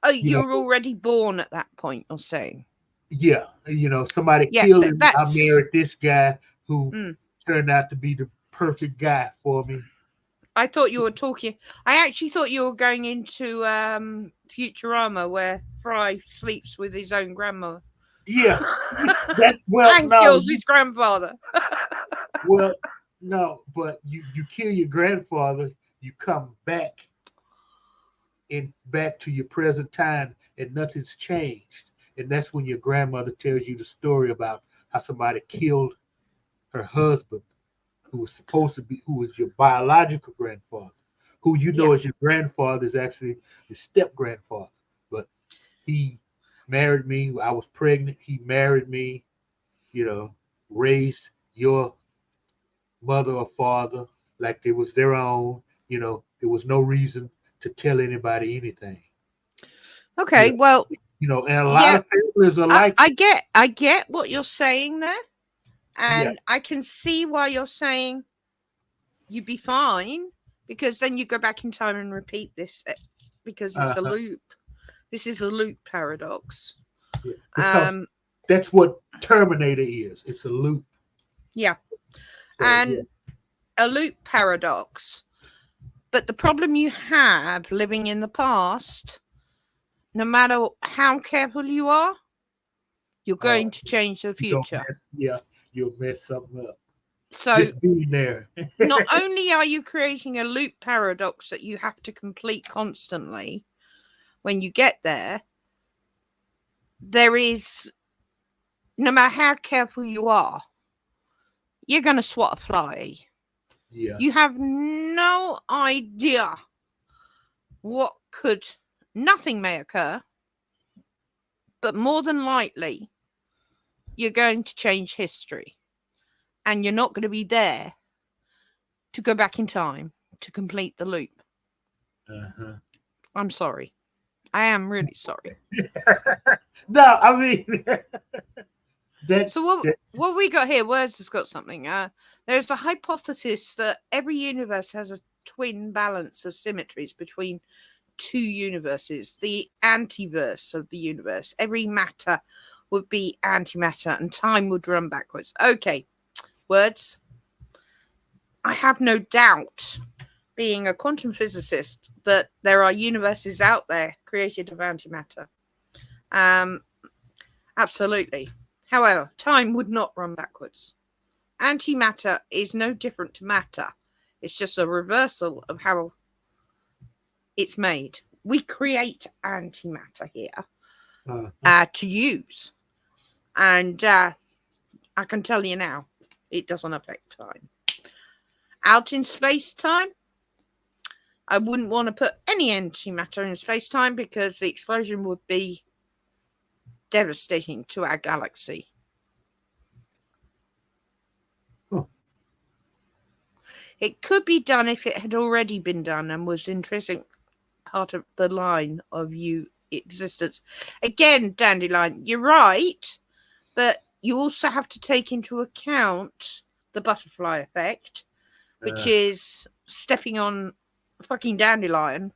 Oh, You you know, were already born at that point, you're saying? yeah, somebody Yeah, killed him. I that's. married this guy who Mm. turned out to be the perfect guy for me. I thought you were talking. I actually thought you were going into Futurama, where Fry sleeps with his own grandmother Yeah, that well, and no, kills his grandfather. well, no, but you kill your grandfather, you come back back to your present time, and nothing's changed, and that's when your grandmother tells you the story about how somebody killed her husband, who was supposed to be, who was your biological grandfather, who Yeah. as your grandfather is actually your step grandfather, but he married me. I was pregnant. He married me. You know, raised your mother or father like it was their own. There was no reason to tell anybody anything. You Okay. know, Well, and a lot yeah. of families are I, like I that. get. I get what you're saying there, Yeah. and I can see why you're saying you'd be fine because then you go back in time and repeat this because it's a Uh-huh. loop. This is a loop paradox. Yeah. Because Um. that's what Terminator is. It's a loop. Yeah. So yeah. And a loop paradox. But the problem you have living in the past, no matter how careful you are, you're Uh, going to change the you don't future. mess. Yeah, you'll mess something up. So Just being there. not only are you creating a loop paradox that you have to complete constantly when you get there, there is, no matter how careful you are, you're going to swat a fly. Yeah. You have no idea what could, nothing may occur, but more than likely, you're going to change history. And you're not going to be there to go back in time to complete the loop. Uh-huh. I'm sorry. I am really sorry. No, I mean that. So what That's we got here? Words has got something. There's a hypothesis that every universe has a twin balance of symmetries between two universes, the antiverse of the universe. Every matter would be antimatter, and time would run backwards. Okay, words. I have no doubt, being a quantum physicist, that there are universes out there created of antimatter. Um, absolutely. However, time would not run backwards. Antimatter is no different to matter. It's just a reversal of how it's made. We create antimatter here to use. And I can tell you now, it doesn't affect time. Out in space time, I wouldn't want to put any antimatter in space time because the explosion would be devastating to our galaxy. huh. It could be done if it had already been done and was intrinsic part of the line of you existence. Again, Dandelion, you're right, but you also have to take into account the butterfly effect, which uh, is stepping on a fucking dandelion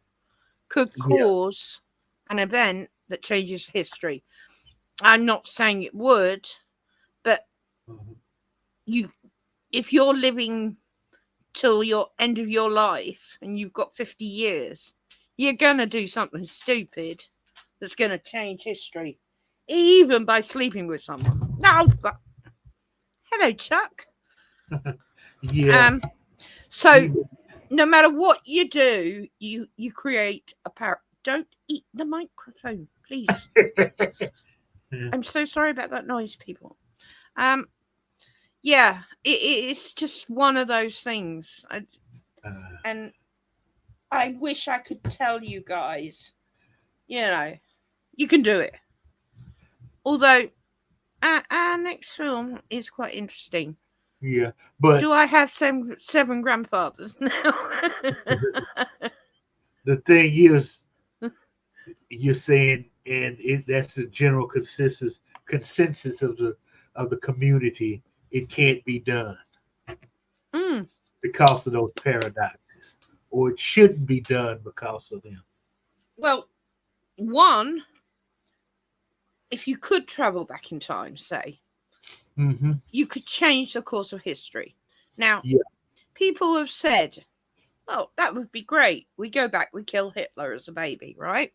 could yeah. cause an event that changes history. I'm not saying it would, but Mhm. if you're living till your end of your life and you've got 50 years, you're going to do something stupid that's going to change history, even by sleeping with someone. No, but hello, Chuck. Yeah. So no matter what you do, you create a power. Don't eat the microphone, please. I'm so sorry about that noise, people. Yeah, it's just one of those things. And I wish I could tell you guys, you can do it. Although our next film is quite interesting. Yeah, but do I have seven grandfathers now? the thing is, you're saying, and that's the general consensus of the community. It can't be done because of those paradoxes, or it shouldn't be done because of them. Well, one, if you could travel back in time, say, you could change the course of history. Now, people have said, well, that would be great. We go back, we kill Hitler as a baby, right?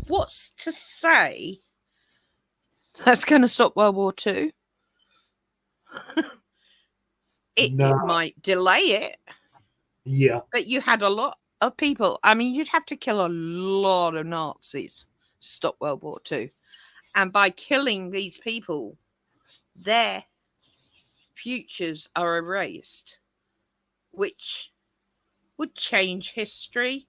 What's to say that's going to stop World War II? It might delay it. Yeah. But you had a lot of people. I mean, you'd have to kill a lot of Nazis to stop World War II. And by killing these people, their futures are erased, which would change history,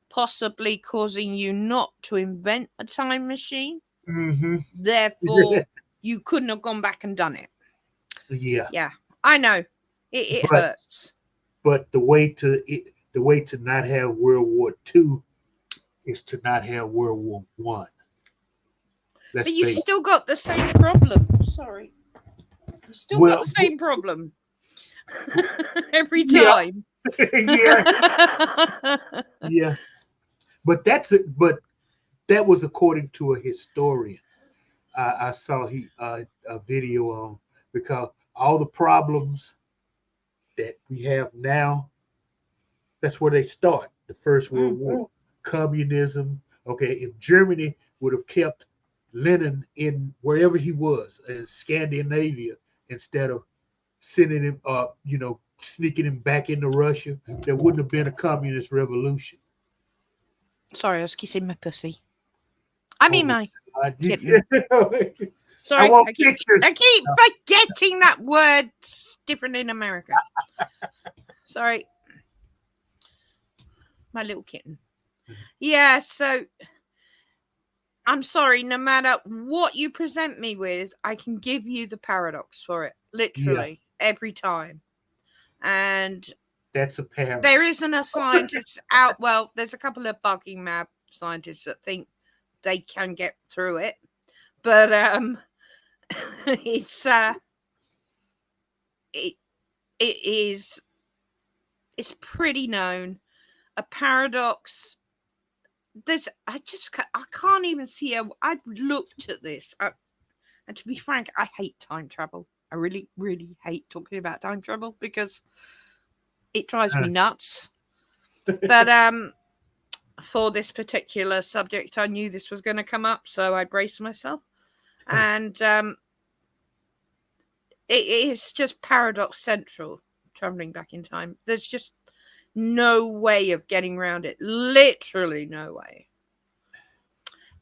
possibly causing you not to invent a time machine. Therefore, you couldn't have gone back and done it. Yeah, I know. It hurts. But the way to not have World War II is to not have World War One. But you still got the same problem. Sorry. You still got the same problem. Every time. Yeah. But that was according to a historian. I saw a video on, because all the problems that we have now, that's where they start. The First World War, communism. Okay, if Germany would have kept Lenin in wherever he was in Scandinavia, instead of sending him sneaking him back into Russia, there wouldn't have been a communist revolution. Sorry, I was kissing my pussy. I mean my kitten. Sorry, I keep forgetting that word's different in America. Sorry. My little kitten. Yeah, so I'm sorry, no matter what you present me with, I can give you the paradox for it. Literally, every time. And that's a paradox. There isn't a scientist out. Well, there's a couple of bugging mad scientists that think they can get through it. But it's pretty known. A paradox. I can't even see I've looked at this. And to be frank, I hate time travel. I really, really hate talking about time travel because it drives me nuts. But for this particular subject, I knew this was going to come up, so I braced myself. And it is just paradox central, traveling back in time. There's just no way of getting around it. Literally no way.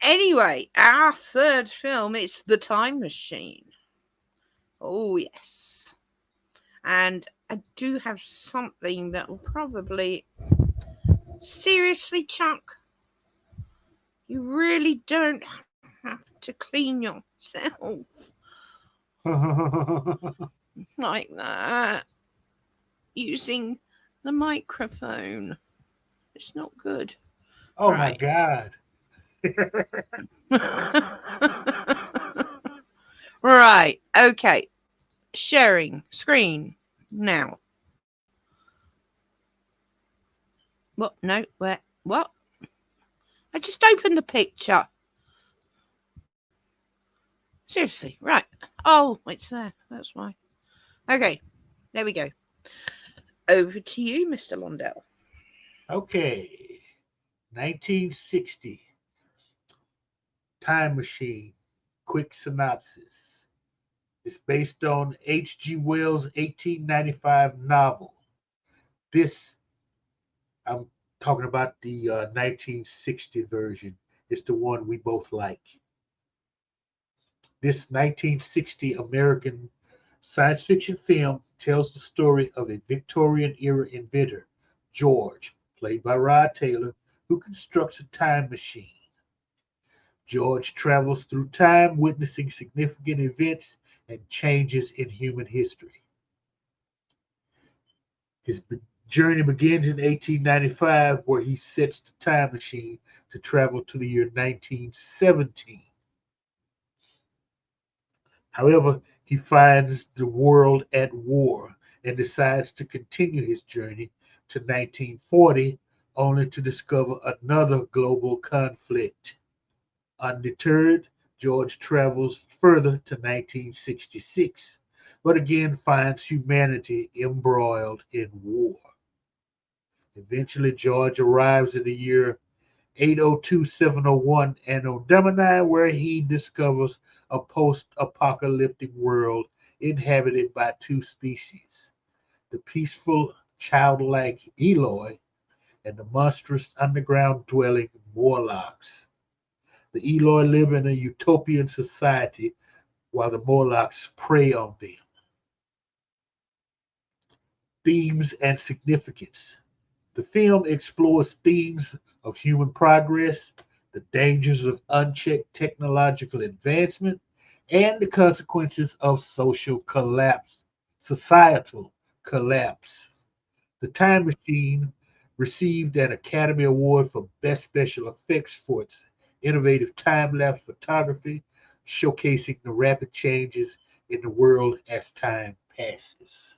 Anyway, our third film is The Time Machine. Oh, yes. And I do have something that will probably... Seriously, Chuck? You really don't have to clean yourself. Like that. Using the microphone. It's not good. Oh, right. My God. Right. Okay. Sharing screen now. What? No. Where? What? I just opened the picture. Seriously. Right. Oh, it's there. That's why. Okay, there we go. Over to you, Mr. Londell. Okay, 1960, Time Machine, quick synopsis. It's based on H.G. Wells' 1895 novel. This, I'm talking about the 1960 version. It's the one we both like. This 1960 American science fiction film tells the story of a Victorian era inventor, George, played by Rod Taylor, who constructs a time machine. George travels through time, witnessing significant events and changes in human history. His journey begins in 1895, where he sets the time machine to travel to the year 1917. However, he finds the world at war and decides to continue his journey to 1940, only to discover another global conflict. Undeterred, George travels further to 1966, but again finds humanity embroiled in war. Eventually, George arrives in the year 802701 Anno Domini, where he discovers a post apocalyptic world inhabited by two species, the peaceful, childlike Eloi and the monstrous underground dwelling Morlocks. The Eloi live in a utopian society while the Morlocks prey on them. Themes and significance. The film explores themes of human progress, the dangers of unchecked technological advancement, and the consequences of societal collapse. The Time Machine received an Academy Award for Best Special Effects for its innovative time-lapse photography, showcasing the rapid changes in the world as time passes.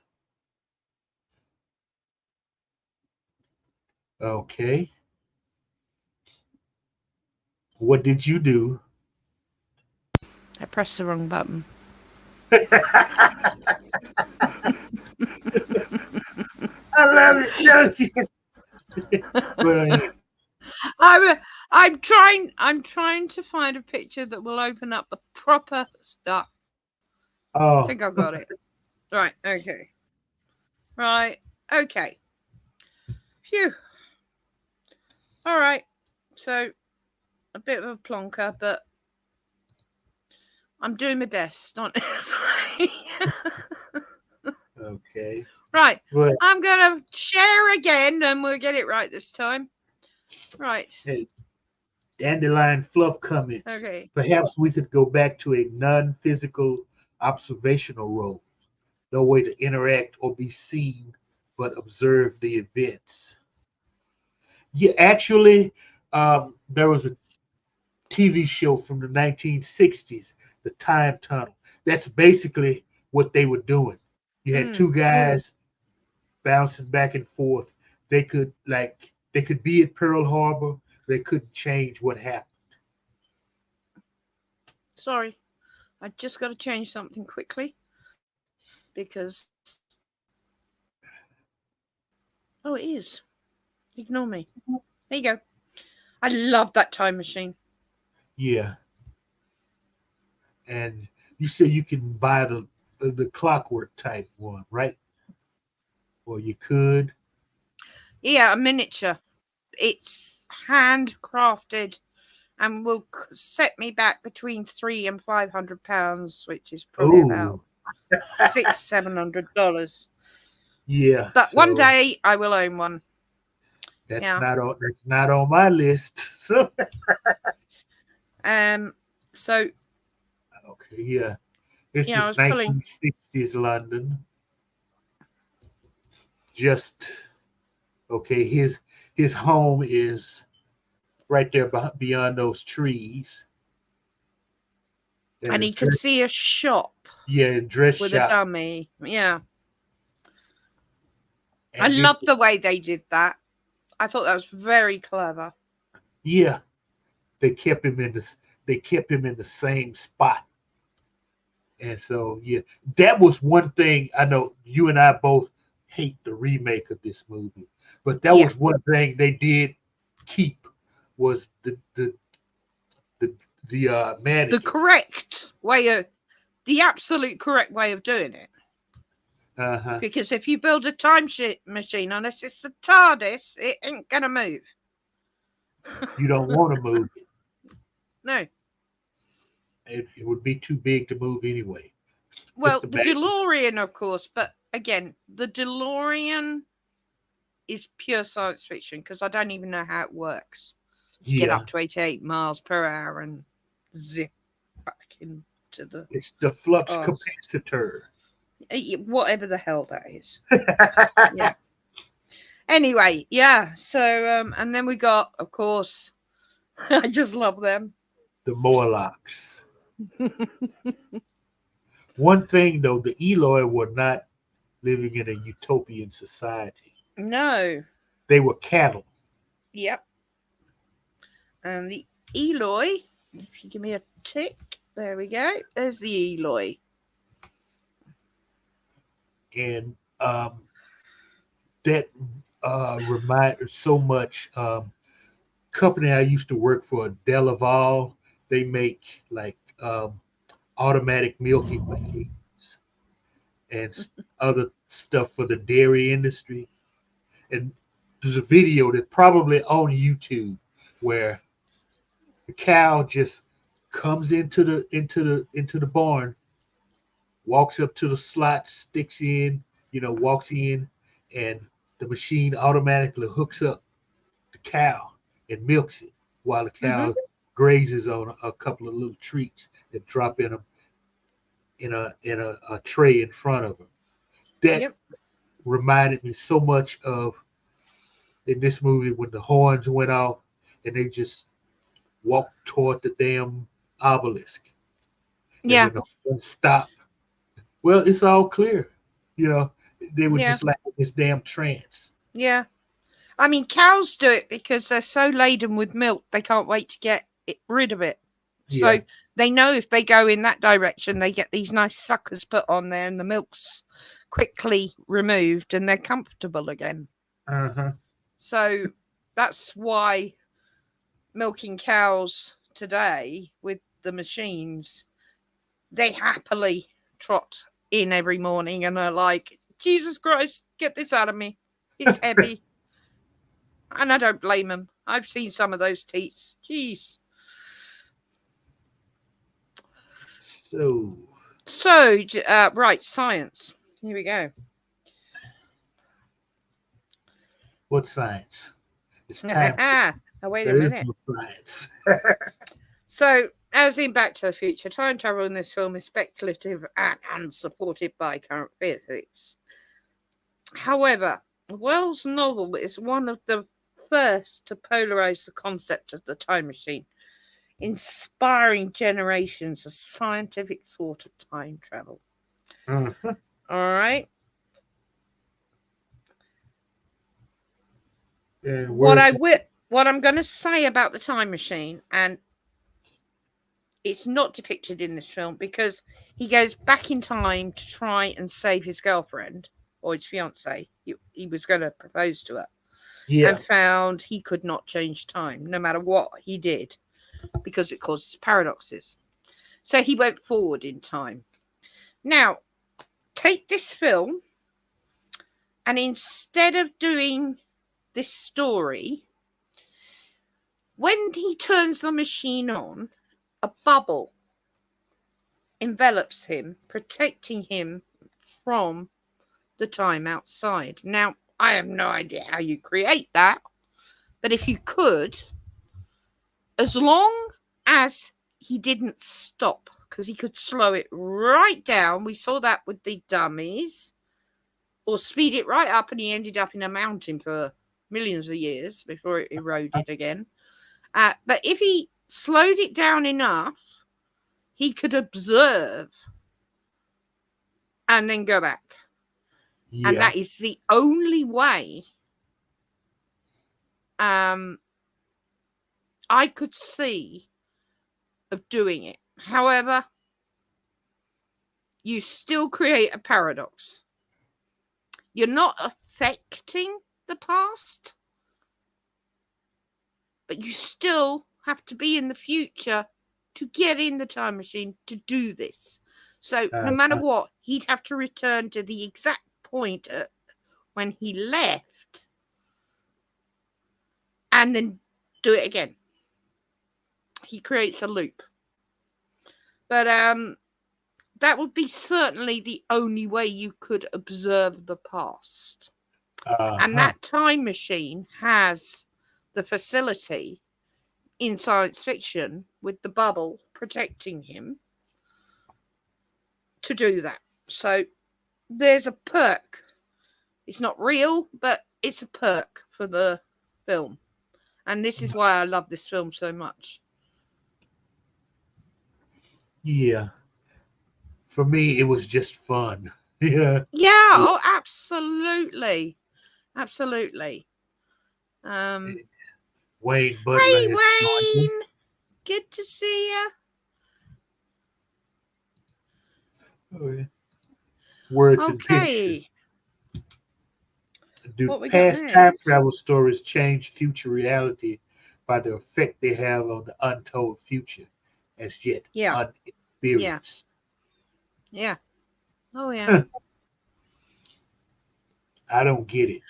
Okay. What did you do? I pressed the wrong button. I love it. No, but I'm I'm trying to find a picture that will open up the proper stuff. I oh, think I've got it. Right, okay. Right, okay. Phew. All right. So a bit of a plonker, but I'm doing my best, honestly. okay. Right. But I'm gonna share again and we'll get it right this time. Right. hey, dandelion fluff comments. Okay. Perhaps we could go back to a non-physical observational role. No way to interact or be seen, but observe the events. Yeah, actually, there was a TV show from the 1960s, The Time Tunnel. That's basically what they were doing. You had two guys bouncing back and forth. They could be at Pearl Harbor. They couldn't change what happened. Sorry. I just gotta change something quickly. Because oh it is. Ignore me. There you go. I love that time machine. Yeah, and you said you can buy the clockwork type one, right? Or you could. Yeah, a miniature. It's handcrafted and will set me back between £300 and £500, which is probably about Oh, $700. yeah. But one So day I will own one. that's Yeah. not on my list. So Um. So okay, yeah. This yeah, I is was pulling. 1960s London. Just okay. His home is right there beyond those trees. And And his he could dress, see a shop yeah, dress with a shop. dummy. Yeah. I And this, love the way they did that. I thought that was very clever. yeah, they kept him in the same spot. And so, yeah, that was one thing. I know you and I both hate the remake of this movie, but that Yeah, was one thing they did keep was the the mannequins. correct way of the absolute correct way of doing it. Uh-huh. Because if you build a time machine, unless it's the TARDIS, it ain't gonna move. You don't want to move it. No. It would be too big to move anyway. Just Well, the imagine. DeLorean, of course, but again, the DeLorean is pure science fiction because I don't even know how it works to get Yeah, up to 88 miles per hour and zip back into the it's the flux past. capacitor. Whatever the hell that is. Yeah. Anyway, yeah. So, and then we got, of course, I just love them. The Morlocks. One thing though, the Eloi were not living in a utopian society. No. They were cattle. Yep. And the Eloi, if you give me a tick, there we go. There's the Eloi. And that reminded so much. Company I used to work for, Delaval, they make like automatic milking machines and other stuff for the dairy industry. And there's a video that probably on YouTube where the cow just comes into the barn, walks up to the slot, sticks in, walks in, and the machine automatically hooks up the cow and milks it while the Mm-hmm. cow grazes on a couple of little treats that drop in a tray in front of her. That Yep. reminded me so much of in this movie when the horns went off and they just walked toward the damn obelisk. And Yeah. when the horns stopped, well, it's all clear. You know, they were Yeah. just like in this damn trance. Yeah. I mean, cows do it because they're so laden with milk, they can't wait to get rid of it. Yeah. So they know if they go in that direction, they get these nice suckers put on there and the milk's quickly removed and they're comfortable again. Uh-huh. So that's why milking cows today with the machines, they happily trot in every morning and are like, Jesus Christ, get this out of me. It's heavy. And I don't blame them. I've seen some of those teats. Jeez. So, So, right, science. Here we go. what science? It's time. Oh, wait a There is minute. no science. So, as in Back to the Future, time travel in this film is speculative and unsupported by current physics. However, Wells' novel is one of the first to polarize the concept of the time machine, inspiring generations of scientific thought of time travel. Uh-huh. All right. And What where's I'm going to say about the time machine, and it's not depicted in this film because he goes back in time to try and save his girlfriend or his fiance. He was going to propose to her yeah. and found he could not change time no matter what he did because it causes paradoxes. So he went forward in time. Now, take this film and instead of doing this story, when he turns the machine on, a bubble envelops him, protecting him from the time outside. Now, I have no idea how you create that, but if you could, as long as he didn't stop, because he could slow it right down. We saw that with the dummies, or speed it right up, and he ended up in a mountain for millions of years before it eroded again. But if he slowed it down enough, he could observe and then go back. And Yeah. that is the only way I could see of doing it. However, you still create a paradox. You're not affecting the past, but you still have to be in the future to get in the time machine to do this. So no matter what, he'd have to return to the exact point when he left and then do it again. He creates a loop. But that would be certainly the only way you could observe the past. And that time machine has the facility in science fiction with the bubble protecting him to do that. So there's a perk. It's not real, but it's a perk for the film. And this is why I love this film so much. Yeah. For me, it was just fun. Yeah. Yeah, oh, absolutely. Absolutely. Wayne Butler. Hey, Wayne. Good to see you. Oh, yeah. Words and pictures. Do past time travel stories change future reality by the effect they have on the untold future as yet unexperienced? Yeah. Oh, yeah. I don't get it.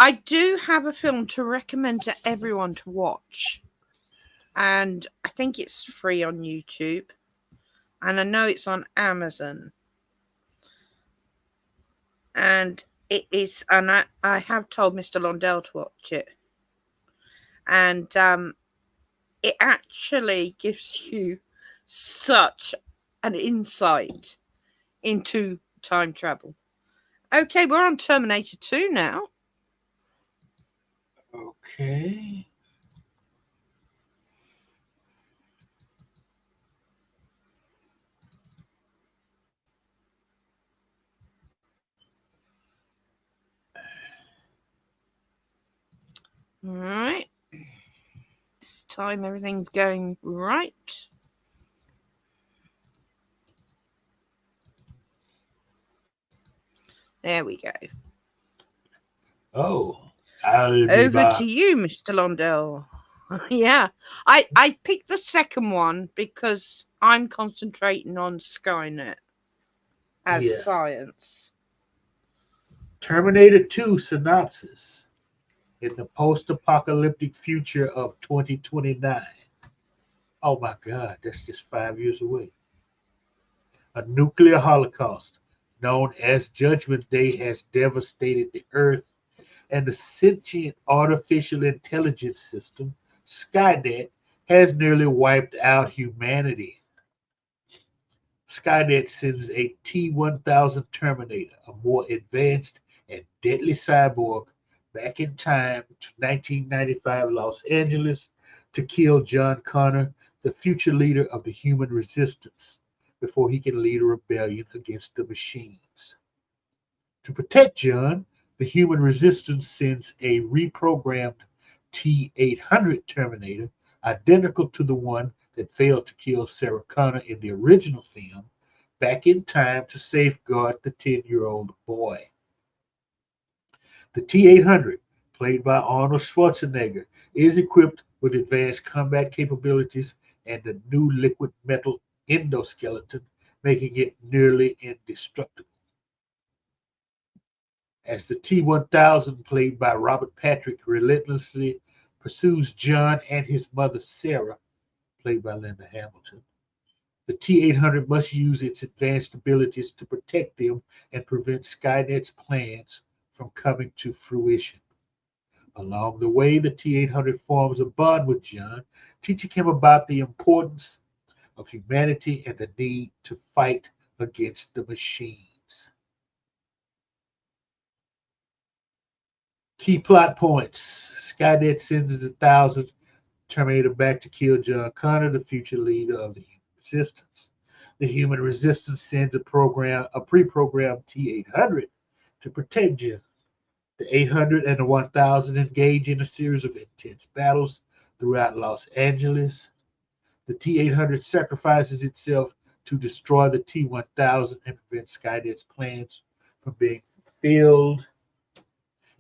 I do have a film to recommend to everyone to watch. And I think it's free on YouTube. And I know it's on Amazon. And it is, and I have told Mr. Londell to watch it. And it actually gives you such an insight into time travel. Okay, we're on Terminator 2 now. Okay. All right. This time everything's going right. There we go. Oh. Over to you, Mr. Londell. Yeah. I picked the second one because I'm concentrating on Skynet as science. Terminator 2 synopsis. In the post-apocalyptic future of 2029. Oh my God, that's just 5 years away. A nuclear holocaust known as Judgment Day has devastated the Earth, and the sentient artificial intelligence system, Skynet, has nearly wiped out humanity. Skynet sends a T-1000 Terminator, a more advanced and deadly cyborg, back in time to 1995 Los Angeles to kill John Connor, the future leader of the human resistance, before he can lead a rebellion against the machines. To protect John, the human resistance sends a reprogrammed T-800 Terminator, identical to the one that failed to kill Sarah Connor in the original film, back in time to safeguard the 10-year-old boy. The T-800, played by Arnold Schwarzenegger, is equipped with advanced combat capabilities and a new liquid metal endoskeleton, making it nearly indestructible. As the T-1000, played by Robert Patrick, relentlessly pursues John and his mother Sarah, played by Linda Hamilton, the T-800 must use its advanced abilities to protect them and prevent Skynet's plans from coming to fruition. Along the way, the T-800 forms a bond with John, teaching him about the importance of humanity and the need to fight against the machines. Key plot points. Skynet sends the 1000 Terminator back to kill John Connor, the future leader of the human resistance. The human resistance sends a pre-programmed T-800 to protect John. The 800 and the 1000 engage in a series of intense battles throughout Los Angeles. The T-800 sacrifices itself to destroy the T-1000 and prevent Skynet's plans from being fulfilled.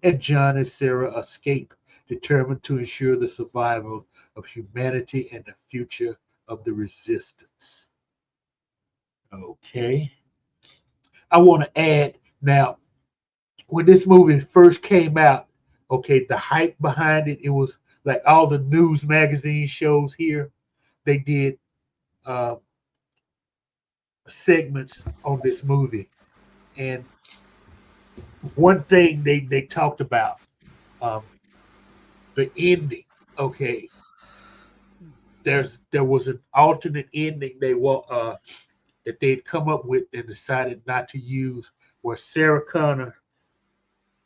And John and Sarah escape, determined to ensure the survival of humanity and the future of the resistance. Okay. I want to add now, when this movie first came out, okay, the hype behind it, it was like all the news magazine shows here, they did uh, segments on this movie. And one thing they talked about, um, the ending. Okay, there was an alternate ending that they'd come up with and decided not to use, where Sarah Connor,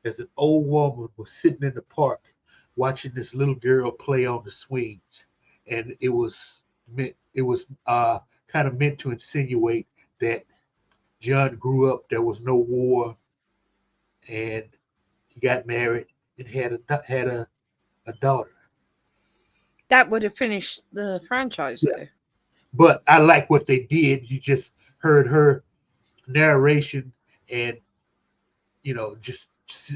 as an old woman, was sitting in the park watching this little girl play on the swings, and it was kind of meant to insinuate that John grew up, there was no war, and he got married and had a daughter. That would have finished the franchise, Yeah. though. But I like what they did. You just heard her narration, and just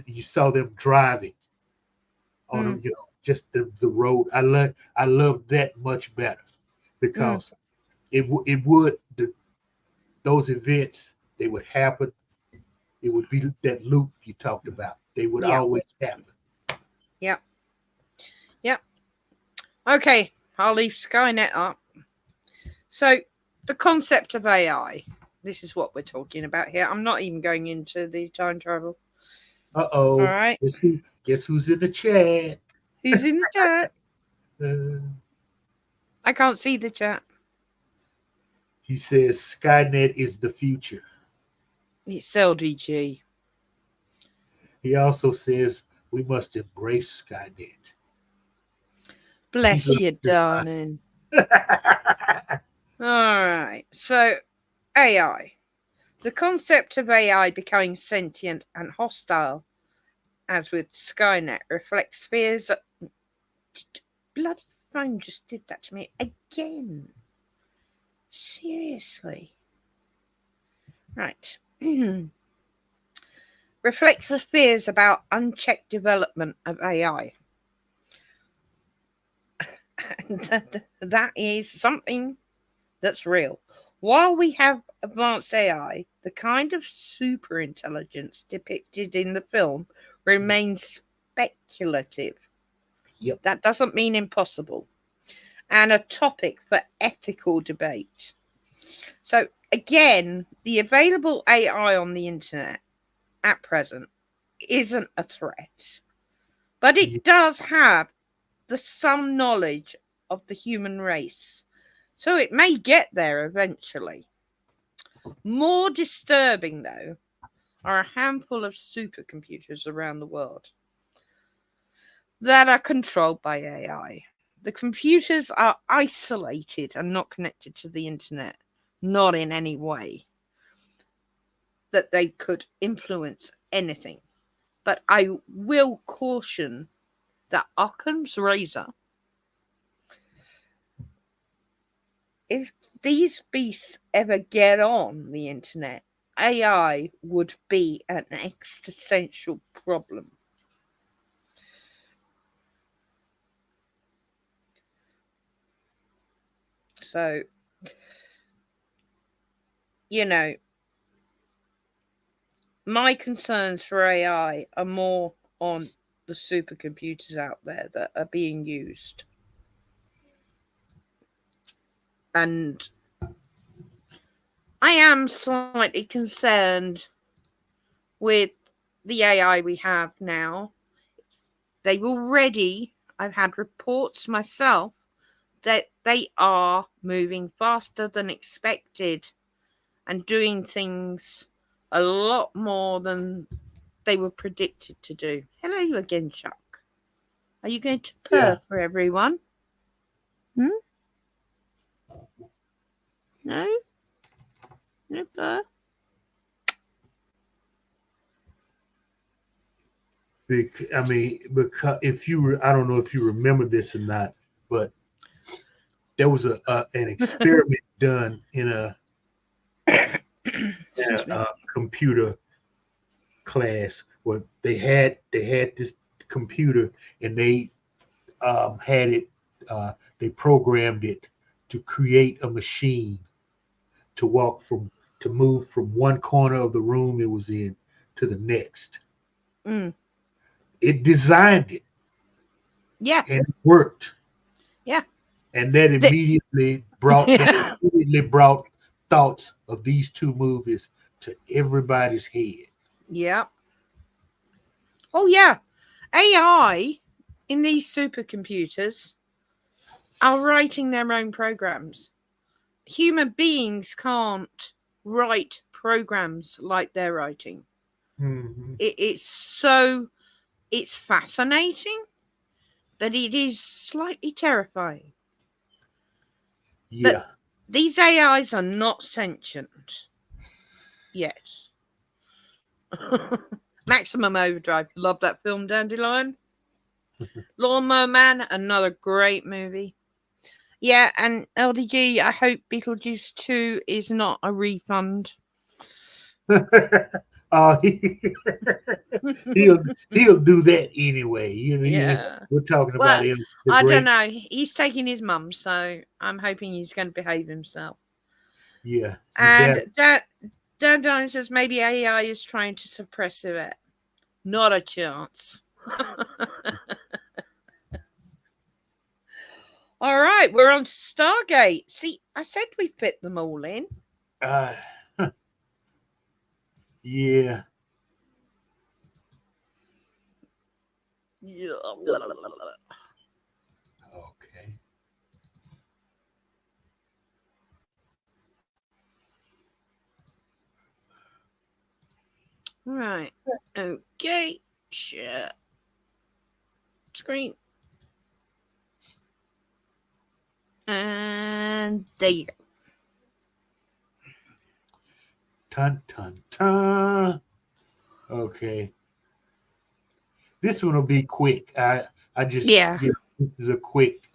you saw them driving on Mm, them, just the road. I love that much better, mm, because it would those events, they would happen. It would be that loop you talked about. They would yeah, always happen. yeah, yeah. Okay, I'll leave Skynet up. So, the concept of AI. This is what we're talking about here. I'm not even going into the time travel. Uh All oh. right. Guess who's in the chat? Who's in the chat? Uh, I can't see the chat. he says Skynet is the future. It's LDG. He also says we must embrace Skynet. He's Bless losing you, his mind. darling. All right. So, AI. The concept of AI becoming sentient and hostile, as with Skynet, reflects fears. Bloody phone just did that to me again. Seriously. Right. Reflects the fears about unchecked development of AI. And that is something that's real. While we have advanced AI, the kind of super intelligence depicted in the film remains speculative. Yep. That doesn't mean impossible. And a topic for ethical debate. So, again, the available AI on the internet at present isn't a threat, but it does have some knowledge of the human race. So it may get there eventually. More disturbing, though, are a handful of supercomputers around the world that are controlled by AI. The computers are isolated and not connected to the internet, not in any way that they could influence anything. But I will caution that Occam's razor, if these beasts ever get on the internet, AI would be an existential problem. So, my concerns for AI are more on the supercomputers out there that are being used. And I am slightly concerned with the AI we have now. I've had reports myself that they are moving faster than expected and doing things a lot more than they were predicted to do. Hello again, Chuck. Are you going to purr for everyone? No? No purr? Because I don't know if you remember this or not, but there was an experiment done in a Excuse me. Computer class where they had this computer, and they had it. They programmed it to create a machine to move from one corner of the room it was in to the next. Mm. It designed it, Yeah. and it worked, Yeah. and that The- immediately brought thoughts of these two movies to everybody's head. yeah. Oh, yeah. AI in these supercomputers are writing their own programs. Human beings can't write programs like they're writing. Mm-hmm. It's fascinating, but it is slightly terrifying. But Yeah. these AIs are not sentient yet. Maximum Overdrive. Love that film, Dandelion. Lawnmower Man, another great movie. Yeah, and LDG, I hope Beetlejuice 2 is not a refund. uh, he, he'll he'll do that anyway. Yeah. We're talking about Well, him, the I don't great. know. He's taking his mum, so I'm hoping he's going to behave himself. Yeah, you And better. Dandelion says maybe AI is trying to suppress it. Not a chance. All right, we're on Stargate. See, I said we fit them all in. Uh, yeah. Yeah. Okay. Right. Okay. Share screen. And there you go. Ton ton ton. Okay. This one will be quick. I just Yeah. this is a quick.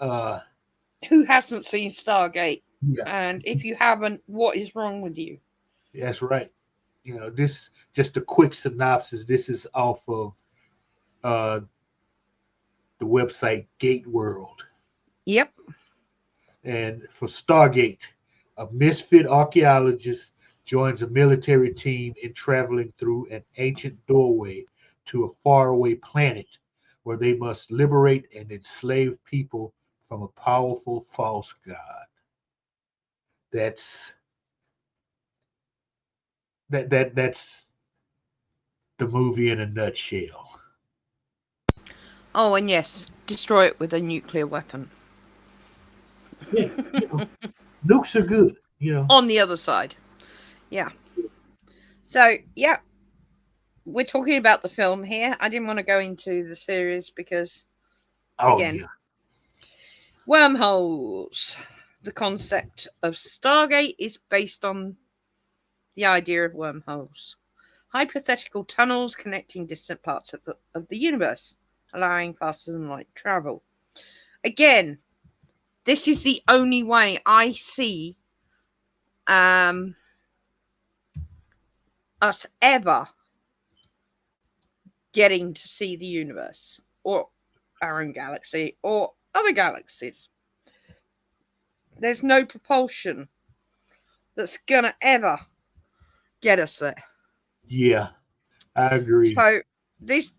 Who hasn't seen Stargate? Yeah, And if you haven't, what is wrong with you? that's right. This just a quick synopsis. This is off of uh the website Gate World. Yep. And for Stargate, a misfit archaeologist joins a military team in traveling through an ancient doorway to a faraway planet where they must liberate and enslave people from a powerful false god. That's that's the movie in a nutshell. Oh, and yes, destroy it with a nuclear weapon. Yeah, nukes are good. On the other side. Yeah. So, yeah, we're talking about the film here. I didn't want to go into the series because, Oh again, yeah, wormholes. The concept of Stargate is based on the idea of wormholes, hypothetical tunnels connecting distant parts of the universe, allowing faster than light travel. Again, this is the only way I see us ever getting to see the universe or our own galaxy or other galaxies. There's no propulsion that's gonna ever get us there. yeah. I agree. So this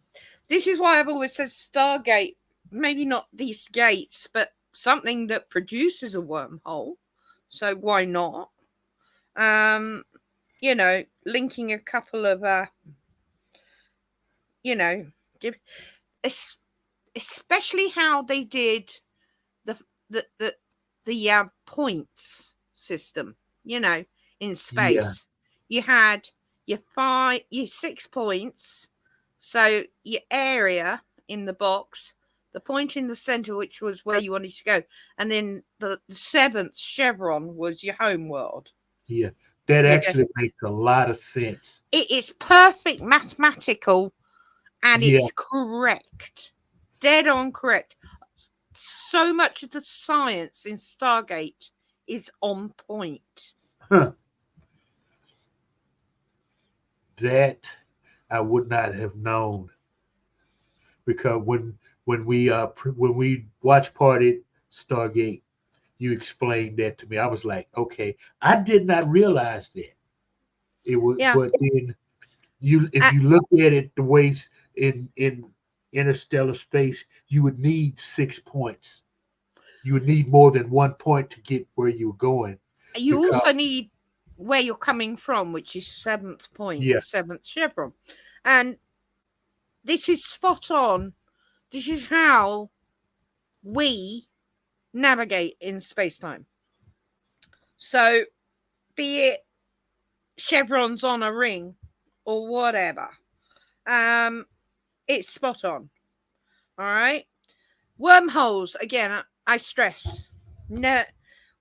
is why I've always said Stargate, maybe not these gates, but something that produces a wormhole. So why not? Linking a couple of especially how they did the the the points system. In Yeah, space, you had your 6 points. So your area in the box, the point in the center, which was where you wanted to go, and then the seventh chevron was your home world. yeah. That Your actually makes a lot of sense. It is perfect mathematical, and Yeah, it's correct, dead on correct. So much of the science in Stargate is on point. huh. That I would not have known, because when we watch party Stargate, you explained that to me. I was like, okay, I did not realize that it was. Yeah. But then if Uh, you look at it the way in interstellar space, you would need 6 points. You would need more than 1 point to get where you're going. you Because also need where you're coming from, which is seventh point, yeah, the seventh chevron. And this is spot on. This is how we navigate in space time. So, be it chevrons on a ring or whatever, it's spot on. All right. Wormholes, again, I stress, no,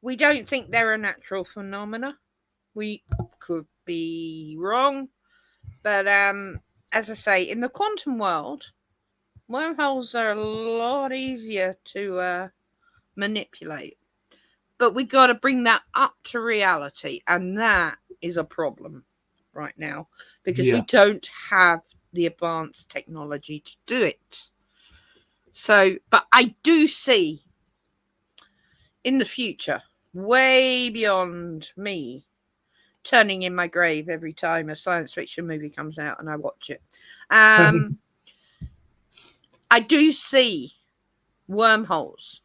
we don't think they're a natural phenomena. We could be wrong, but as I say, in the quantum world, wormholes are a lot easier to manipulate. But we got to bring that up to reality, and that is a problem right now because we yeah, don't have the advanced technology to do it. So, but I do see in the future, way beyond me, turning in my grave every time a science fiction movie comes out and I watch it. I do see wormholes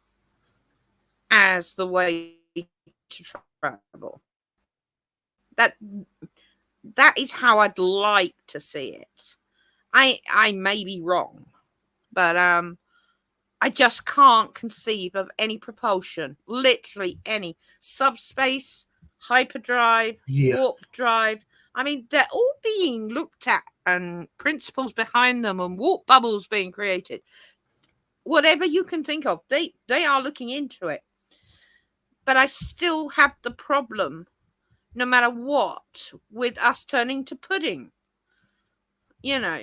as the way to travel. That is how I'd like to see it. I may be wrong, but I just can't conceive of any propulsion, literally any subspace, hyperdrive, yeah. warp drive. I mean, they're all being looked at and principles behind them and warp bubbles being created. Whatever you can think of, they are looking into it. But I still have the problem, no matter what, with us turning to pudding, you know,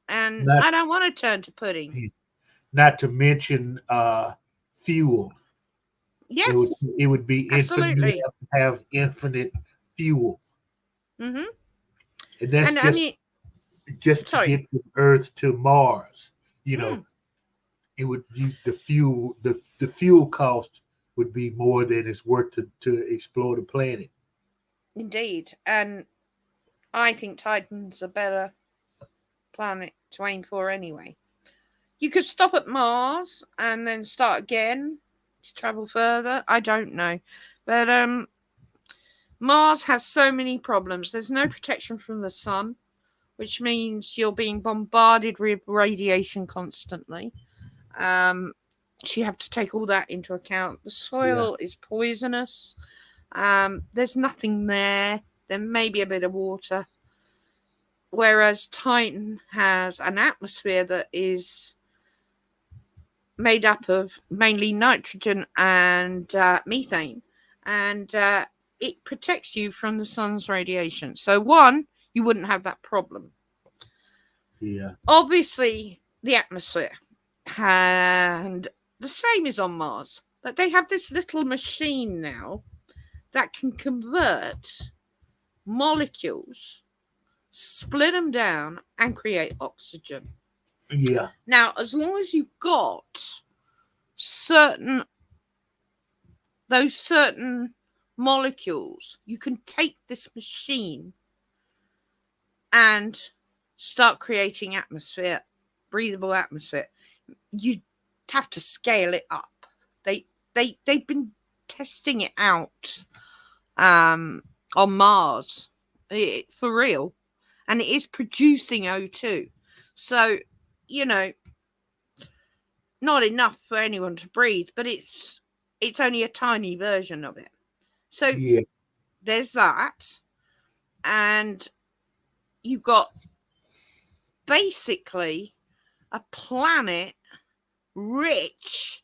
and Not I don't want to turn to pudding. not to mention fuel. It would Yes, it would be infinite. You absolutely. have infinite fuel, Hmm. and that's And I mean, just to sorry. get from Earth to Mars. You know, Mm, it would the fuel cost would be more than it's worth to explore the planet. indeed. And I think Titan's a better planet to aim for anyway. You could stop at Mars and then start again to travel further. I don't know. But Mars has so many problems. There's no protection from the sun, which means you're being bombarded with radiation constantly. Um, so you have to take all that into account. The Yeah, soil is poisonous. There's nothing there. There may be a bit of water. Whereas Titan has an atmosphere that is made up of mainly nitrogen and methane, and it protects you from the sun's radiation. So, one, you wouldn't have that problem. yeah, Obviously, the atmosphere, and the same is on Mars, but they have this little machine now that can convert molecules, split them down, and create oxygen. yeah, Now, as long as you've got certain certain molecules, you can take this machine and start creating atmosphere, breathable atmosphere. You have to scale it up. They've been testing it out on Mars, for real, and it is producing O2. So, you know, not enough for anyone to breathe, but it's only a tiny version of it. So yeah, there's that, and you've got basically a planet rich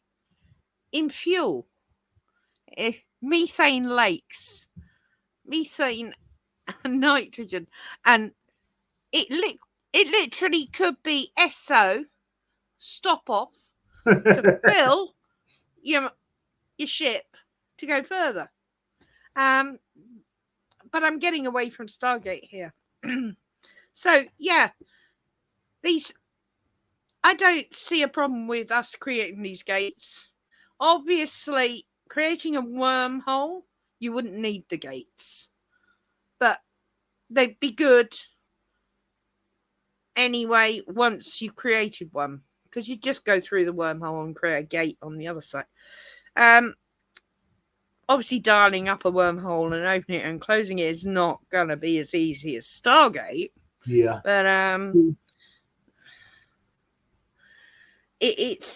in fuel, methane lakes, methane and nitrogen, and it literally could be SO stop off to fill your ship to go further. Um, but I'm getting away from Stargate here. So yeah, these I don't see a problem with us creating these gates. Obviously, creating a wormhole, you wouldn't need the gates, but they'd be good anyway once you created one, because you just go through the wormhole and create a gate on the other side. Obviously, dialing up a wormhole and opening it and closing it is not going to be as easy as Stargate. Yeah. But it's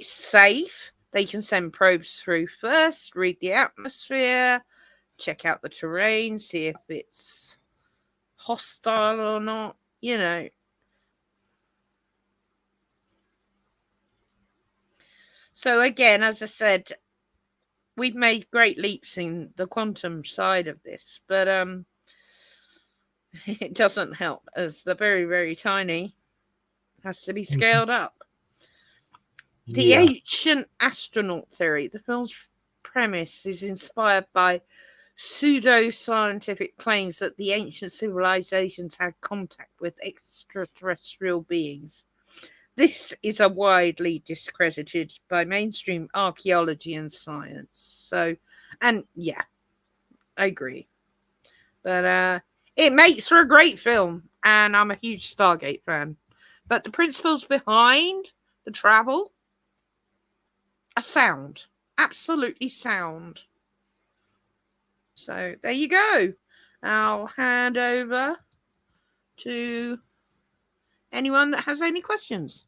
safe. They can send probes through first, read the atmosphere, check out the terrain, see if it's hostile or not, you know. So again, as I said, we've made great leaps in the quantum side of this, but it doesn't help as the very, very tiny has to be scaled up. The ancient astronaut theory, the film's premise is inspired by pseudo-scientific claims that the ancient civilizations had contact with extraterrestrial beings. This is a widely discredited by mainstream archaeology and science. So, and yeah, I agree. But it makes for a great film, and I'm a huge Stargate fan. But the principles behind the travel are sound. Absolutely sound. So there you go. I'll hand over to anyone that has any questions.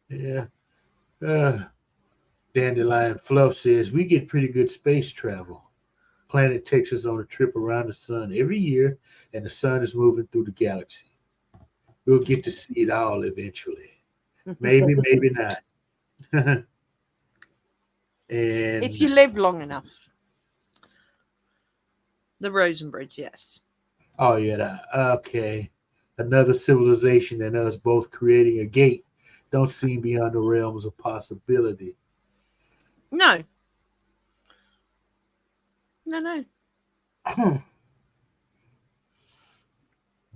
Yeah. Dandelion Fluff says we get pretty good space travel. Planet takes us on a trip around the sun every year, and the sun is moving through the galaxy. We'll get to see it all eventually. Maybe, maybe not. And if you live long enough. The Rosen Bridge, yes. Oh yeah, okay. Another civilization and us both creating a gate don't seem beyond the realms of possibility. No. No.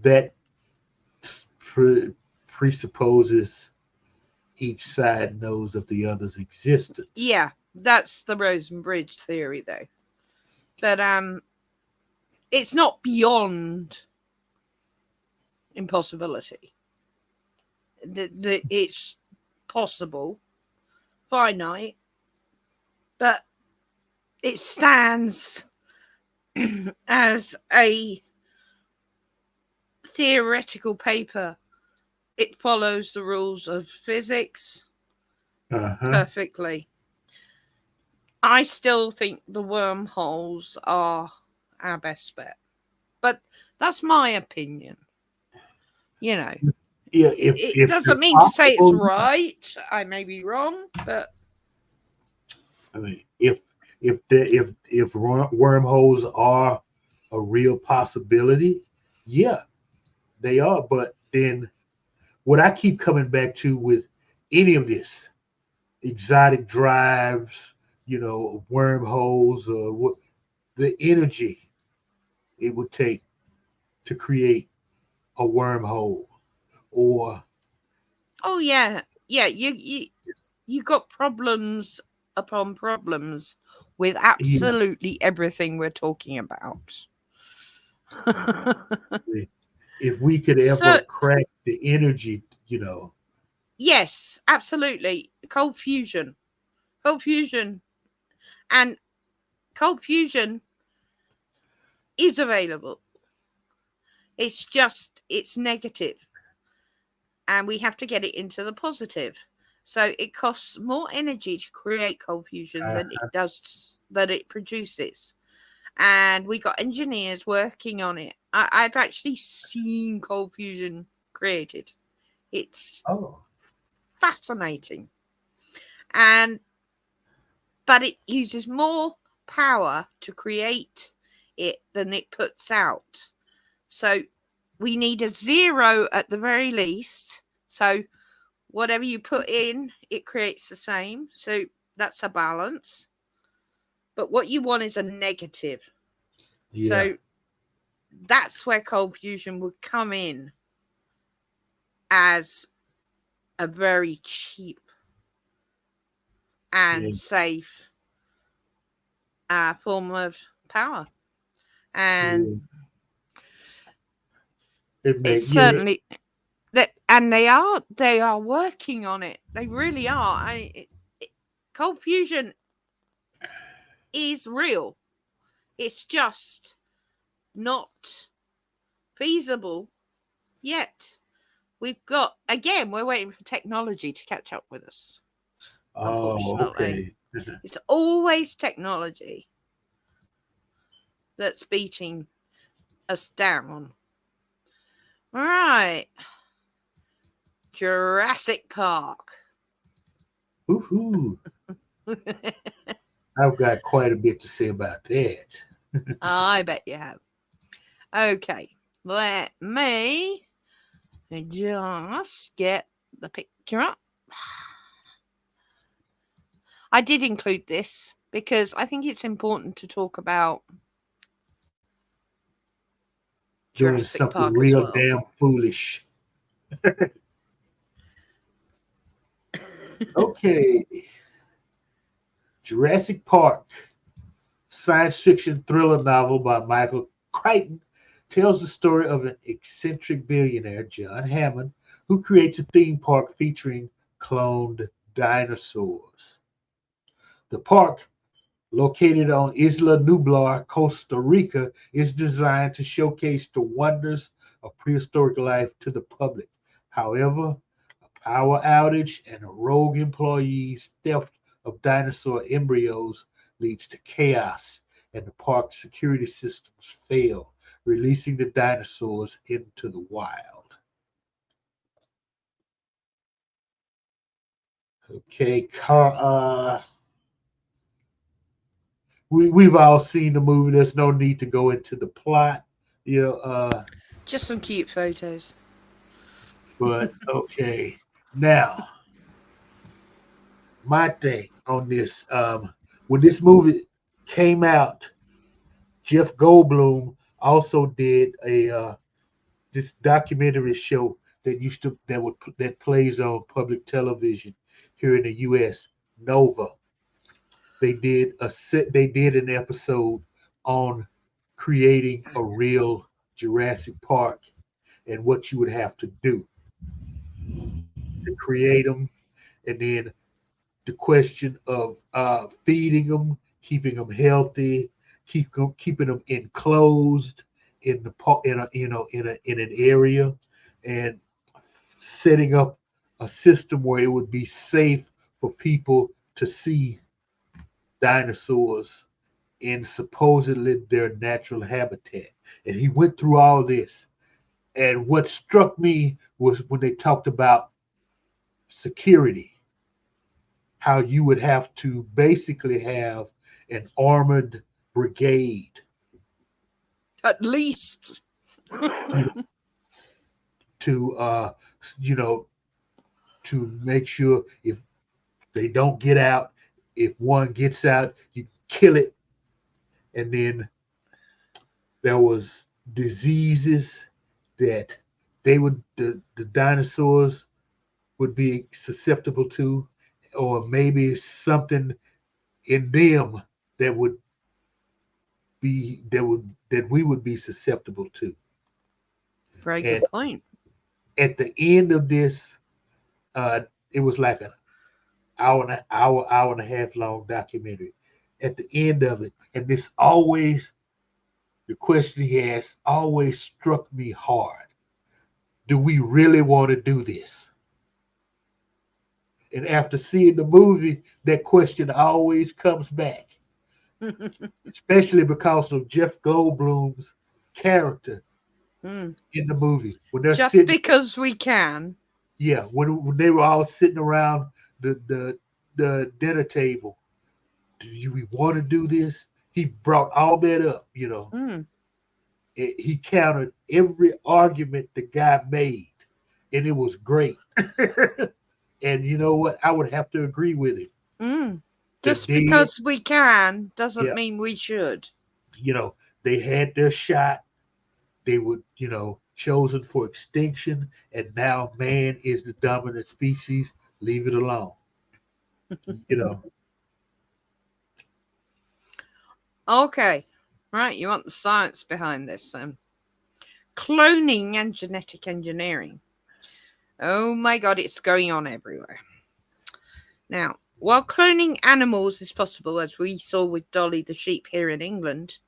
That presupposes each side knows of the other's existence. Yeah, that's the Rosen Bridge theory, though. But it's not beyond impossibility. It's possible, finite, but it stands as a theoretical paper. It follows the rules of physics perfectly. I still think the wormholes are our best bet, but that's my opinion. You know, yeah, it doesn't mean to say it's right. I may be wrong, but I mean, if wormholes are a real possibility, yeah, they are. But then, what I keep coming back to with any of this exotic drives, wormholes, or what the energy it would take to create a wormhole, or oh yeah, you got problems upon problems with absolutely everything we're talking about. if we could ever crack the energy, Yes, absolutely. Cold fusion, and cold fusion is available. It's negative, and we have to get it into the positive. So it costs more energy to create cold fusion than it produces. And we got engineers working on it. I've actually seen cold fusion created. It's fascinating. But it uses more power to create it than it puts out. So we need a zero at the very least. So whatever you put in, it creates the same. So that's a balance. But what you want is a negative. Yeah. So that's where cold fusion would come in as a very cheap Yeah. and safe form of power. And Yeah. It it's make yeah. certainly that, and they are working on it. They really are. Cold fusion is real. It's just not feasible yet. We're waiting for technology to catch up with us, Oh, unfortunately. okay. It's always technology that's beating us down. All right. Jurassic Park. Woohoo! I've got quite a bit to say about that. I bet you have. Okay. Let me just get the picture up. I did include this because I think it's important to talk about Doing Jurassic something Park as real well. damn foolish. Okay. Jurassic Park, science fiction thriller novel by Michael Crichton, tells the story of an eccentric billionaire, John Hammond, who creates a theme park featuring cloned dinosaurs. The park, located on Isla Nublar, Costa Rica, is designed to showcase the wonders of prehistoric life to the public. However, a power outage and a rogue employee's theft of dinosaur embryos leads to chaos, and the park's security systems fail, releasing the dinosaurs into the wild. Okay, we've all seen the movie. There's no need to go into the plot, you know. Just some cute photos. But okay, now my thing on this, when this movie came out, Jeff Goldblum also did a this documentary show that plays on public television here in the U.S. Nova. They did an episode on creating a real Jurassic Park and what you would have to do to create them, and then the question of feeding them, keeping them healthy, keeping them enclosed in the in a in an area, and setting up a system where it would be safe for people to see dinosaurs in supposedly their natural habitat. And he went through all this. And what struck me was when they talked about security, how you would have to basically have an armored brigade, At least. you know, to you know, to make sure if they don't get out, if one gets out, you kill it. And then there was diseases that the dinosaurs would be susceptible to, or maybe something in them that would that we would be susceptible to. Very And good point. at the end of this, it was like an hour and a half long documentary. At the end of it, and this always the question he asked always struck me hard. Do we really want to do this? And after seeing the movie, that question always comes back, especially because of Jeff Goldblum's character Mm. in the movie. When they're Just sitting, because we can. yeah, when they were all sitting around the the dinner table, do we want to do this? He brought all that up, you know. Mm. He countered every argument the guy made, and it was great. And you know what? I would have to agree with him. Mm. The Just dead, because we can doesn't yeah, mean we should. you know, they had their shot. they were, chosen for extinction, and now man is the dominant species. Leave it alone. You know, Okay. Right, you want the science behind this then. Cloning and genetic engineering. Oh my god, it's going on everywhere. Now, while cloning animals is possible, as we saw with Dolly the sheep here in England,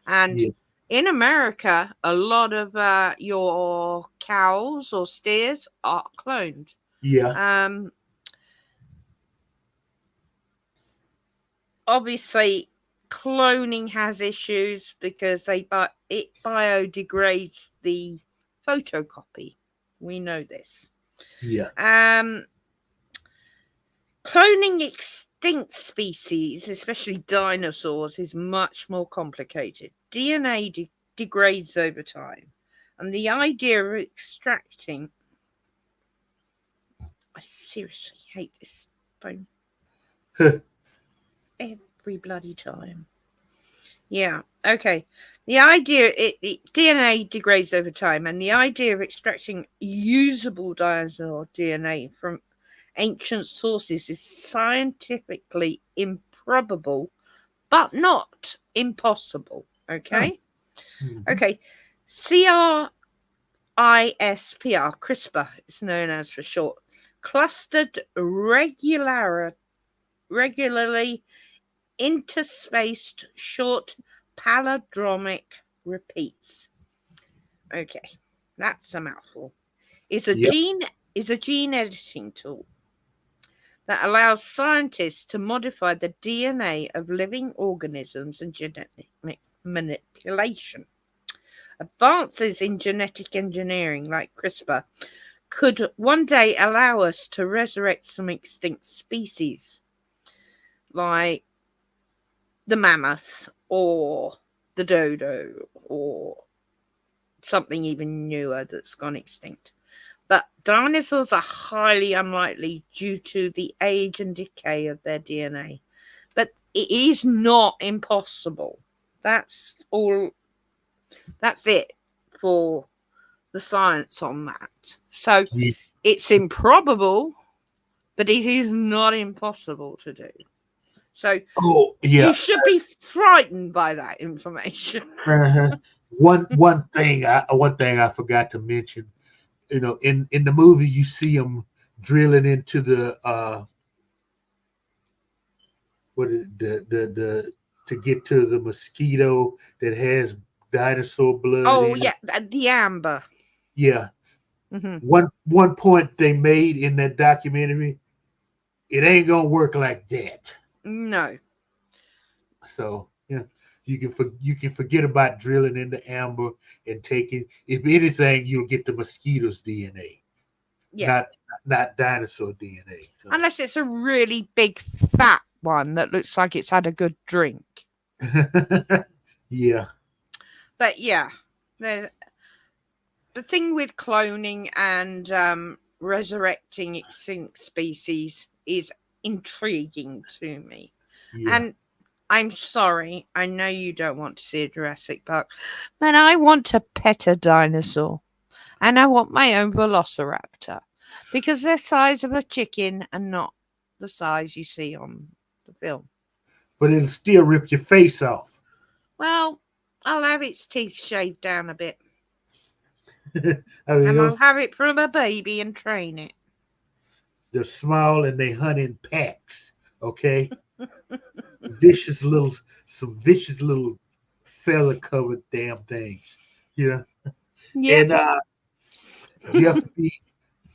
and yeah, in America, a lot of your cows or steers are cloned. yeah, Um, Obviously, cloning has issues because it biodegrades the photocopy. We know this. yeah, Um, Cloning extinct species, especially dinosaurs, is much more complicated. DNA degrades over time, and the idea of extracting. I seriously hate this phone every bloody time. Yeah, okay. The idea DNA degrades over time, and the idea of extracting usable dinosaur DNA from ancient sources is scientifically improbable, but not impossible. oh, Okay? mhm, Okay. CRISPR, it's known as for short. Clustered regularly interspaced short palindromic repeats. Okay, that's a mouthful. Is a yep, gene is a gene editing tool that allows scientists to modify the DNA of living organisms and genetic manipulation. Advances in genetic engineering like CRISPR could one day allow us to resurrect some extinct species like the mammoth or the dodo or something even newer that's gone extinct. But dinosaurs are highly unlikely due to the age and decay of their DNA. But it is not impossible. That's all. That's it for the science on that. So ye- it's improbable, but it is not impossible to do. So oh, you yeah. should be frightened by that information. Uh-huh. One thing I forgot to mention. In the movie, you see them drilling into the what is the to get to the mosquito that has dinosaur blood Oh in it. yeah, the amber. Yeah. Hmm. One point they made in that documentary, it ain't gonna work like that. No. So yeah, you can forget about drilling into amber and taking. If anything, you'll get the mosquito's DNA, Yeah. not not dinosaur DNA. So Unless it's a really big fat one that looks like it's had a good drink. yeah, But yeah, the thing with cloning and resurrecting extinct species is intriguing to me. yeah. And I'm sorry, I know you don't want to see a Jurassic Park, but I want to pet a dinosaur. And I want my own velociraptor because they're size of a chicken and not the size you see on the film. But it'll still rip your face off. Well, I'll have its teeth shaved down a bit. I mean, And I'll those have it from a baby and train it. they're small and they hunt in packs. Okay, vicious little, some vicious little feather covered damn things. Yeah, Yep. and Jeff B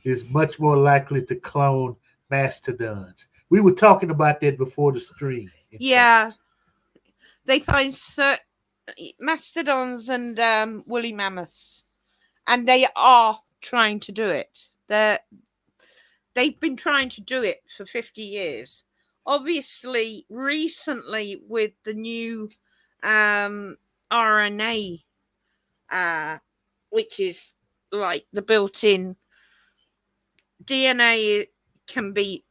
is much more likely to clone mastodons. We were talking about that before the stream. In fact, Yeah. They find mastodons and woolly mammoths. And they are trying to do it. They've been trying to do it for 50 years. Obviously, recently with the new RNA, uh, which is like the built-in DNA can be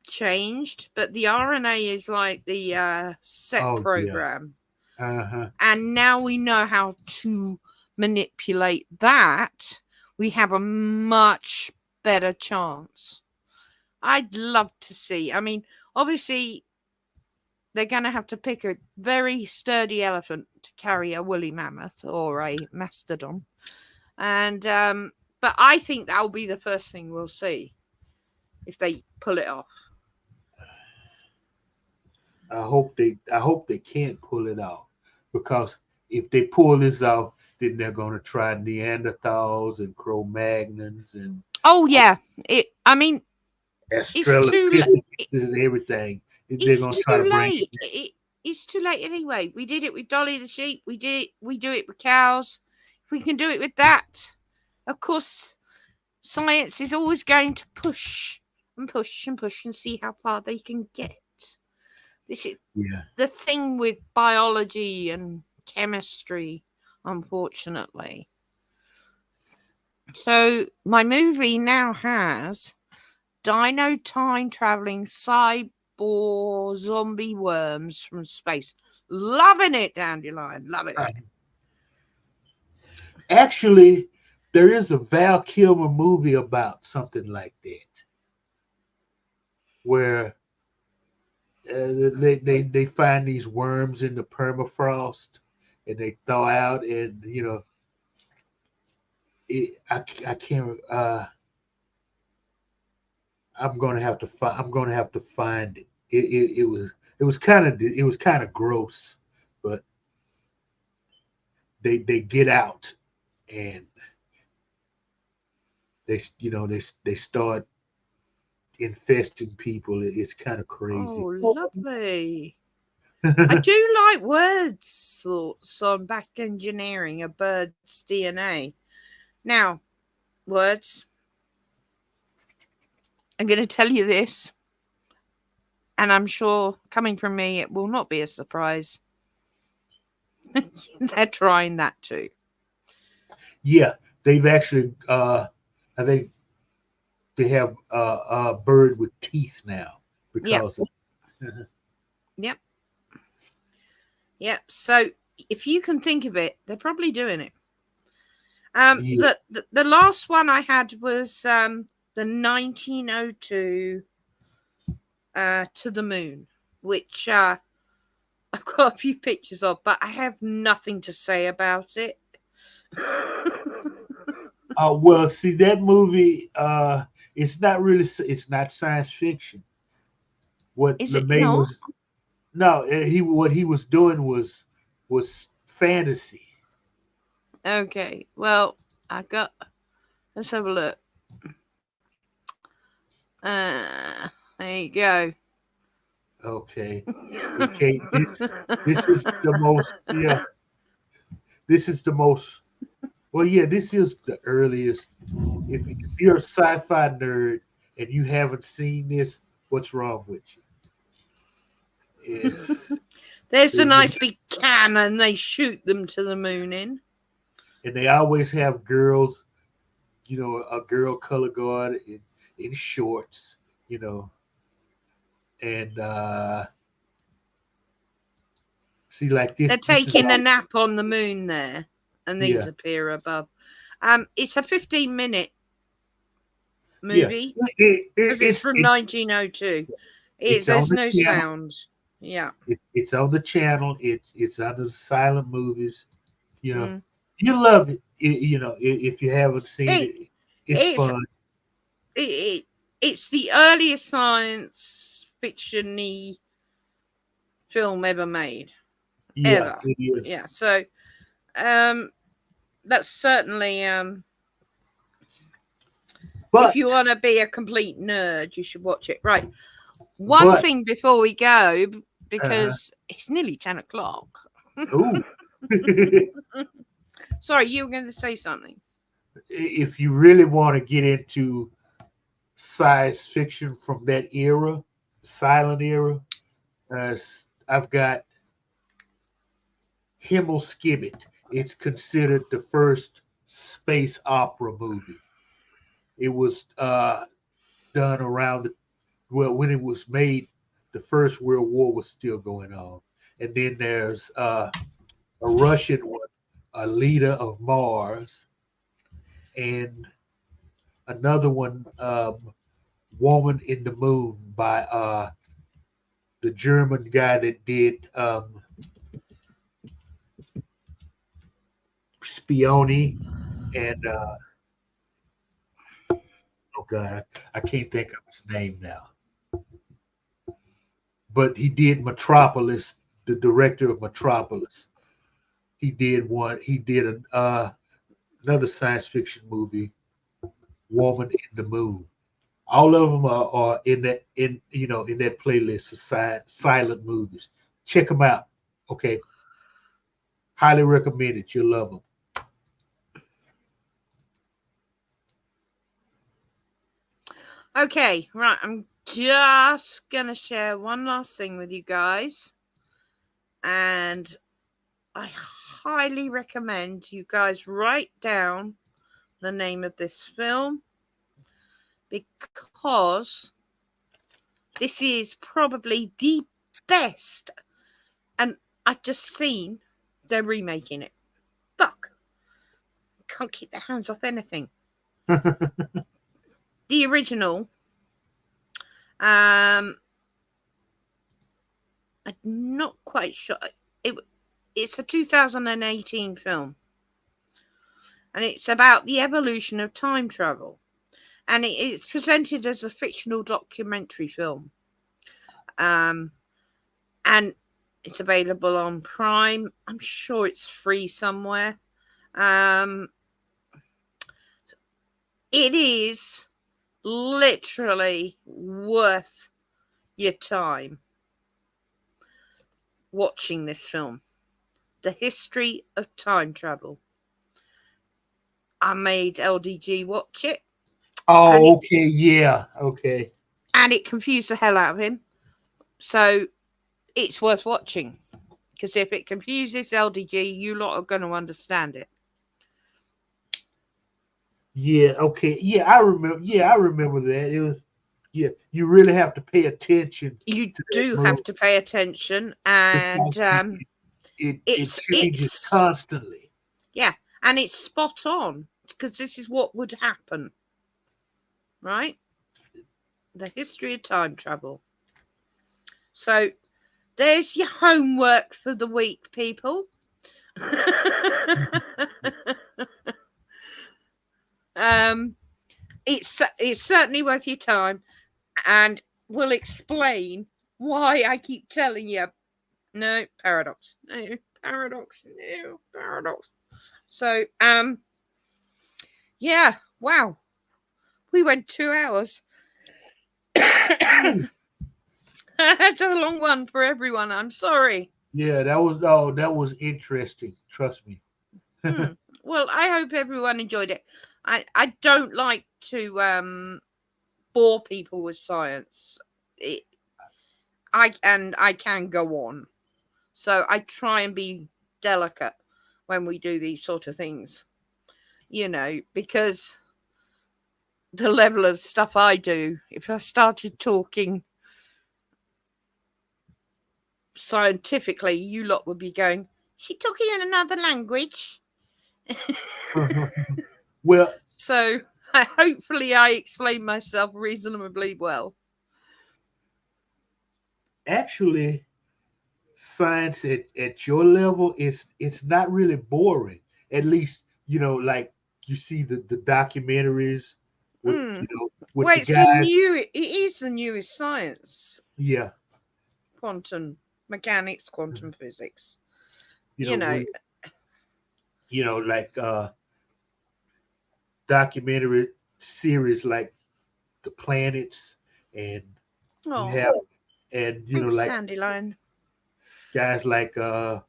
changed, but the RNA is like the set oh yeah, program. uh huh, And now we know how to manipulate that, we have a much better chance. I'd love to see. I mean, obviously, they're going to have to pick a very sturdy elephant to carry a woolly mammoth or a mastodon. And, but I think that'll be the first thing we'll see if they pull it off. I hope they can't pull it off, because if they pull this off, then they're going to try Neanderthals and Cro-Magnons and Oh yeah, I mean, it's too Australopithecus and everything. They're it's going to try to too bring late. It's too late anyway. We did it with Dolly the sheep. We do it with cows. If we can do it with that, of course, science is always going to push and push and push and see how far they can get. This is the thing with biology and chemistry, unfortunately. So my movie now has dino time traveling cyborg zombie worms from space. Loving it, Dandelion. Loving it. Actually, there is a Val Kilmer movie about something like that, where they find these worms in the permafrost and they thaw out, and I can't. I'm gonna have to find it. It was kind of gross, but they get out and they start infesting people. It's kind of crazy. Oh, lovely. I do like words thoughts on back engineering a bird's DNA. Now, words. I'm going to tell you this, and I'm sure coming from me, it will not be a surprise. They're trying that too. Yeah, they've actually, I think they have a bird with teeth now because of. Yep. Yep. So if you can think of it, they're probably doing it. The last one I had was the 1902 to the moon, which I've got a few pictures of, but I have nothing to say about it. Well, see, that movie, it's not science fiction. What Is it LeMay not? was, no, what he was doing was fantasy. Okay, well, let's have a look. There you go. Okay. Okay. This is the most. Yeah. This is the most. Well, yeah. This is the earliest. If you're a sci-fi nerd and you haven't seen this, what's wrong with you? There's a nice big cannon they shoot them to the moon in. And they always have girls, a girl color guard in shorts, and see, like this. They're taking a nap on the moon there, and these appear above. It's a 15-minute movie because it's from 1902. There's no sound. Yeah, it's on the channel. It's under silent movies. You love it. If you haven't seen it, it's fun. It's the earliest science fiction-y film ever made. Yeah, it is. Yeah, so that's certainly but if you want to be a complete nerd, you should watch it. Right. One thing before we go, because it's nearly 10 o'clock. Ooh. Sorry, you were going to say something. If you really want to get into science fiction from that era, silent era, I've got Himmelskibbet. It's considered the first space opera movie. It was done around when it was made. The First World War was still going on, and then there's a Russian one A Leader of Mars, and another one, Woman in the Moon, by the German guy that did Spione and oh god, I can't think of his name now. But he did Metropolis, the director of Metropolis. He did one. He did another science fiction movie, Woman in the Moon. All of them are in that in that playlist of silent movies. Check them out. Okay, highly recommend it. You'll love them. Okay, right. I'm just going to share one last thing with you guys. And I highly recommend you guys write down the name of this film, because this is probably the best. And I've just seen they're remaking it. Fuck. Can't keep their hands off anything. The original, I'm not quite sure. It's a 2018 film, and it's about the evolution of time travel, and it's presented as a fictional documentary film, and it's available on Prime. I'm sure it's free somewhere. It is literally worth your time watching this film. The History of Time Travel. I made LDG watch it. Oh, okay, yeah, okay. And it confused the hell out of him. So it's worth watching. Because if it confuses LDG, you lot are going to understand it. Yeah, okay. Yeah, I remember. Yeah, I remember that. It was. Yeah, you really have to pay attention. You do have to pay attention, and it changes constantly. Yeah, and it's spot on, because this is what would happen, right? The History of Time Travel. So there's your homework for the week, people. It's certainly worth your time, and will explain why I keep telling you no paradox. So yeah, wow, we went 2 hours. That's a long one for everyone. I'm sorry. Yeah, that was interesting. Trust me. Well, I hope everyone enjoyed it. I don't like to bore people with science. I can go on, so I try and be delicate when we do these sort of things, because the level of stuff I do, if I started talking scientifically, you lot would be going, "She talking in another language?" Well, so hopefully I explain myself reasonably well. Actually, science at your level it's not really boring. At least like you see the documentaries with with well, the guys. it is the newest science. Yeah. Quantum mechanics, quantum physics. Like documentary series like The Planets, and you have like Dandelion. Guys like was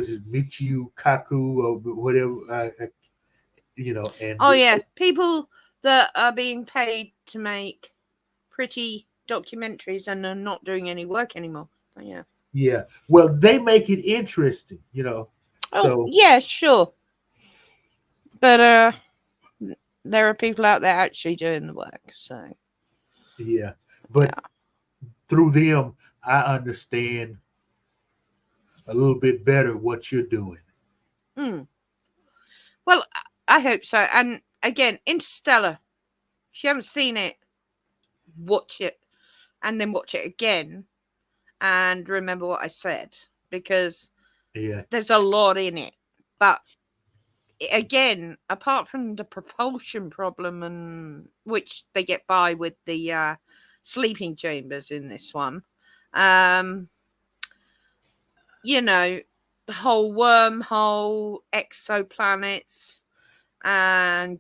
it Michio Kaku or whatever, and people that are being paid to make pretty documentaries and are not doing any work anymore. Yeah, well, they make it interesting, So yeah, sure, but there are people out there actually doing the work. So yeah, but through them, I understand a little bit better what you're doing. Well, I hope so. And again, Interstellar. If you haven't seen it, watch it and then watch it again and remember what I said, because Yeah, there's a lot in it. But again, apart from the propulsion problem, and which they get by with the sleeping chambers in this one, um, you know, the whole wormhole, exoplanets, and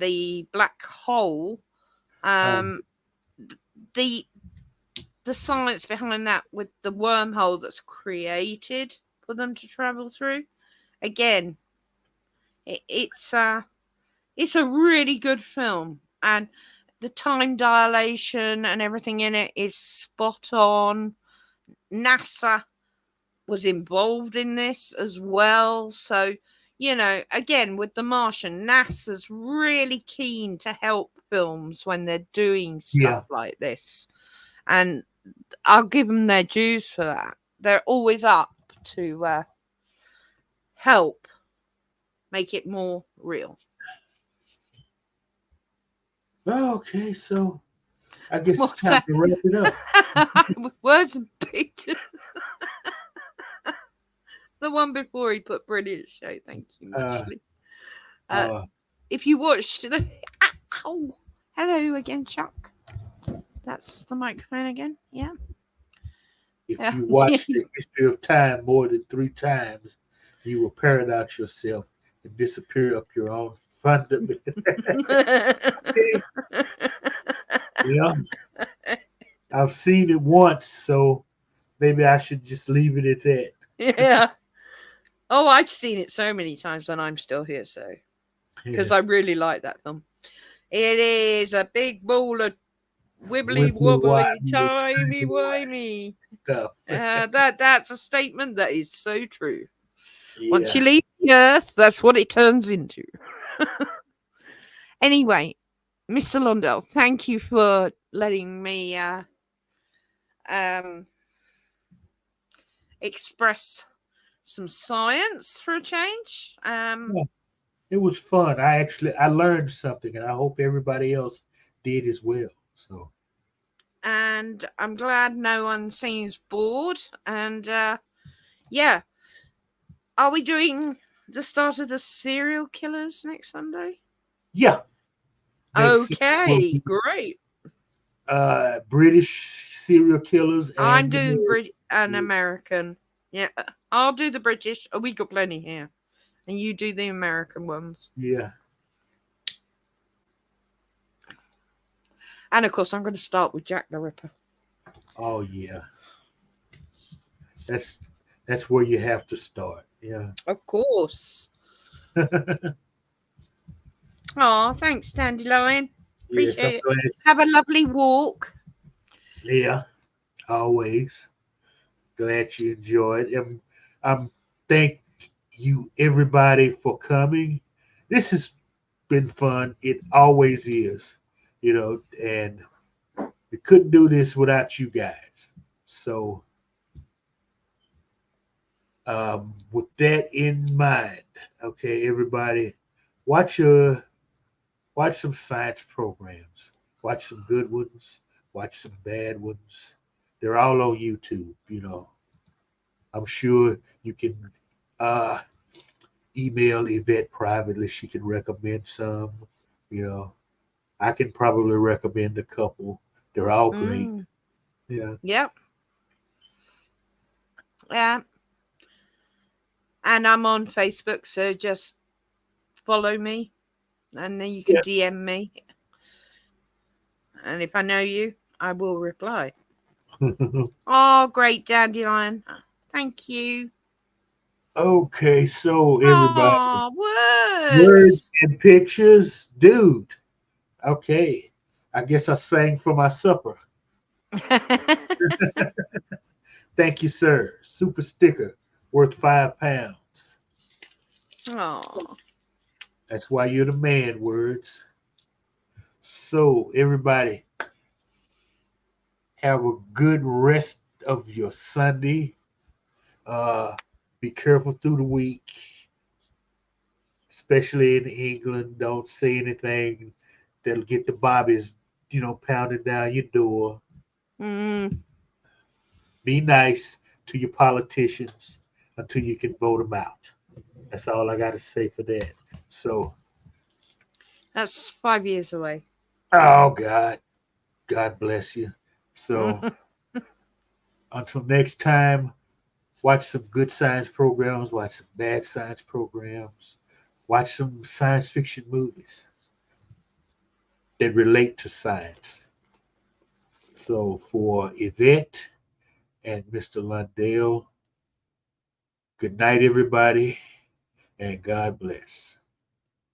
the black hole, um, um, the the science behind that with the wormhole that's created for them to travel through. Again, it's a really good film, and the time dilation and everything in it is spot on. NASA was involved in this as well, so again with the Martian, NASA's really keen to help films when they're doing stuff yeah. like this, and I'll give them their dues for that. They're always up to help make it more real. Okay, so I guess it's What's time that? to wrap it up. Words and pictures. The one before he put brilliant show. Thank you Uh, muchly. uh, If you watched the ow, hello again, Chuck. That's the microphone again. Yeah. if Yeah. you watch the history of time more than 3 times, you will paradox yourself and disappear up your own fundament. Yeah, I've seen it once, so maybe I should just leave it at that. Yeah. Oh, I've seen it so many times and I'm still here, so because Yeah. I really like that film. It is a big ball of wibbly Wibbly wobbly, wobbly, timey timey wimey. stuff. That's a statement that is so true. Once you Yeah. leave the earth, that's what it turns into. Anyway, Mr. Lundell, thank you for letting me um, express some science for a change. Yeah, it was fun. I learned something, and I hope everybody else did as well. So And I'm glad no one seems bored. And yeah, are we doing the start of the serial killers next Sunday? yeah, next will Okay, be great. British serial killers I'm and doing an American. American. Yeah, I'll do the British. Oh, we got plenty here. And you do the American ones. Yeah. And of course, I'm going to start with Jack the Ripper. Oh yeah. That's that's where you have to start. Yeah. Of course. Oh, thanks, Dandelion. Yes, I'm Appreciate it. glad. Have a lovely walk. Yeah, always glad you enjoyed. I'm thank you everybody for coming. This has been fun. It always is, and we couldn't do this without you guys. So, with that in mind, okay, everybody, watch your watch some science programs. Watch some good ones. Watch some bad ones. They're all on YouTube. I'm sure you can uh, email Yvette privately. She can recommend some. You know, I can probably recommend a couple. They're all great. Mm, Yeah. yep. Yeah. And I'm on Facebook, so just follow me and then you can Yeah. DM me. And if I know you, I will reply. Oh, great, Dandelion. Thank you. Okay, so everybody, Oh, words words. and pictures, dude. Okay, I guess I sang for my supper. Thank you, sir. Super sticker worth £5. Oh. That's why you're the man, words. So, everybody, have a good rest of your Sunday. Uh, be careful through the week. especially in England. Don't say anything that'll get the bobbies, pounding down your door. Mm, Be nice to your politicians until you can vote them out. That's all I got to say for that. So, that's 5 years away. oh God, God bless you. So, Mm. until next time, watch some good science programs, watch some bad science programs, watch some science fiction movies that relate to science. So, for Yvette and Mr. Lundell, good night, everybody, and God bless.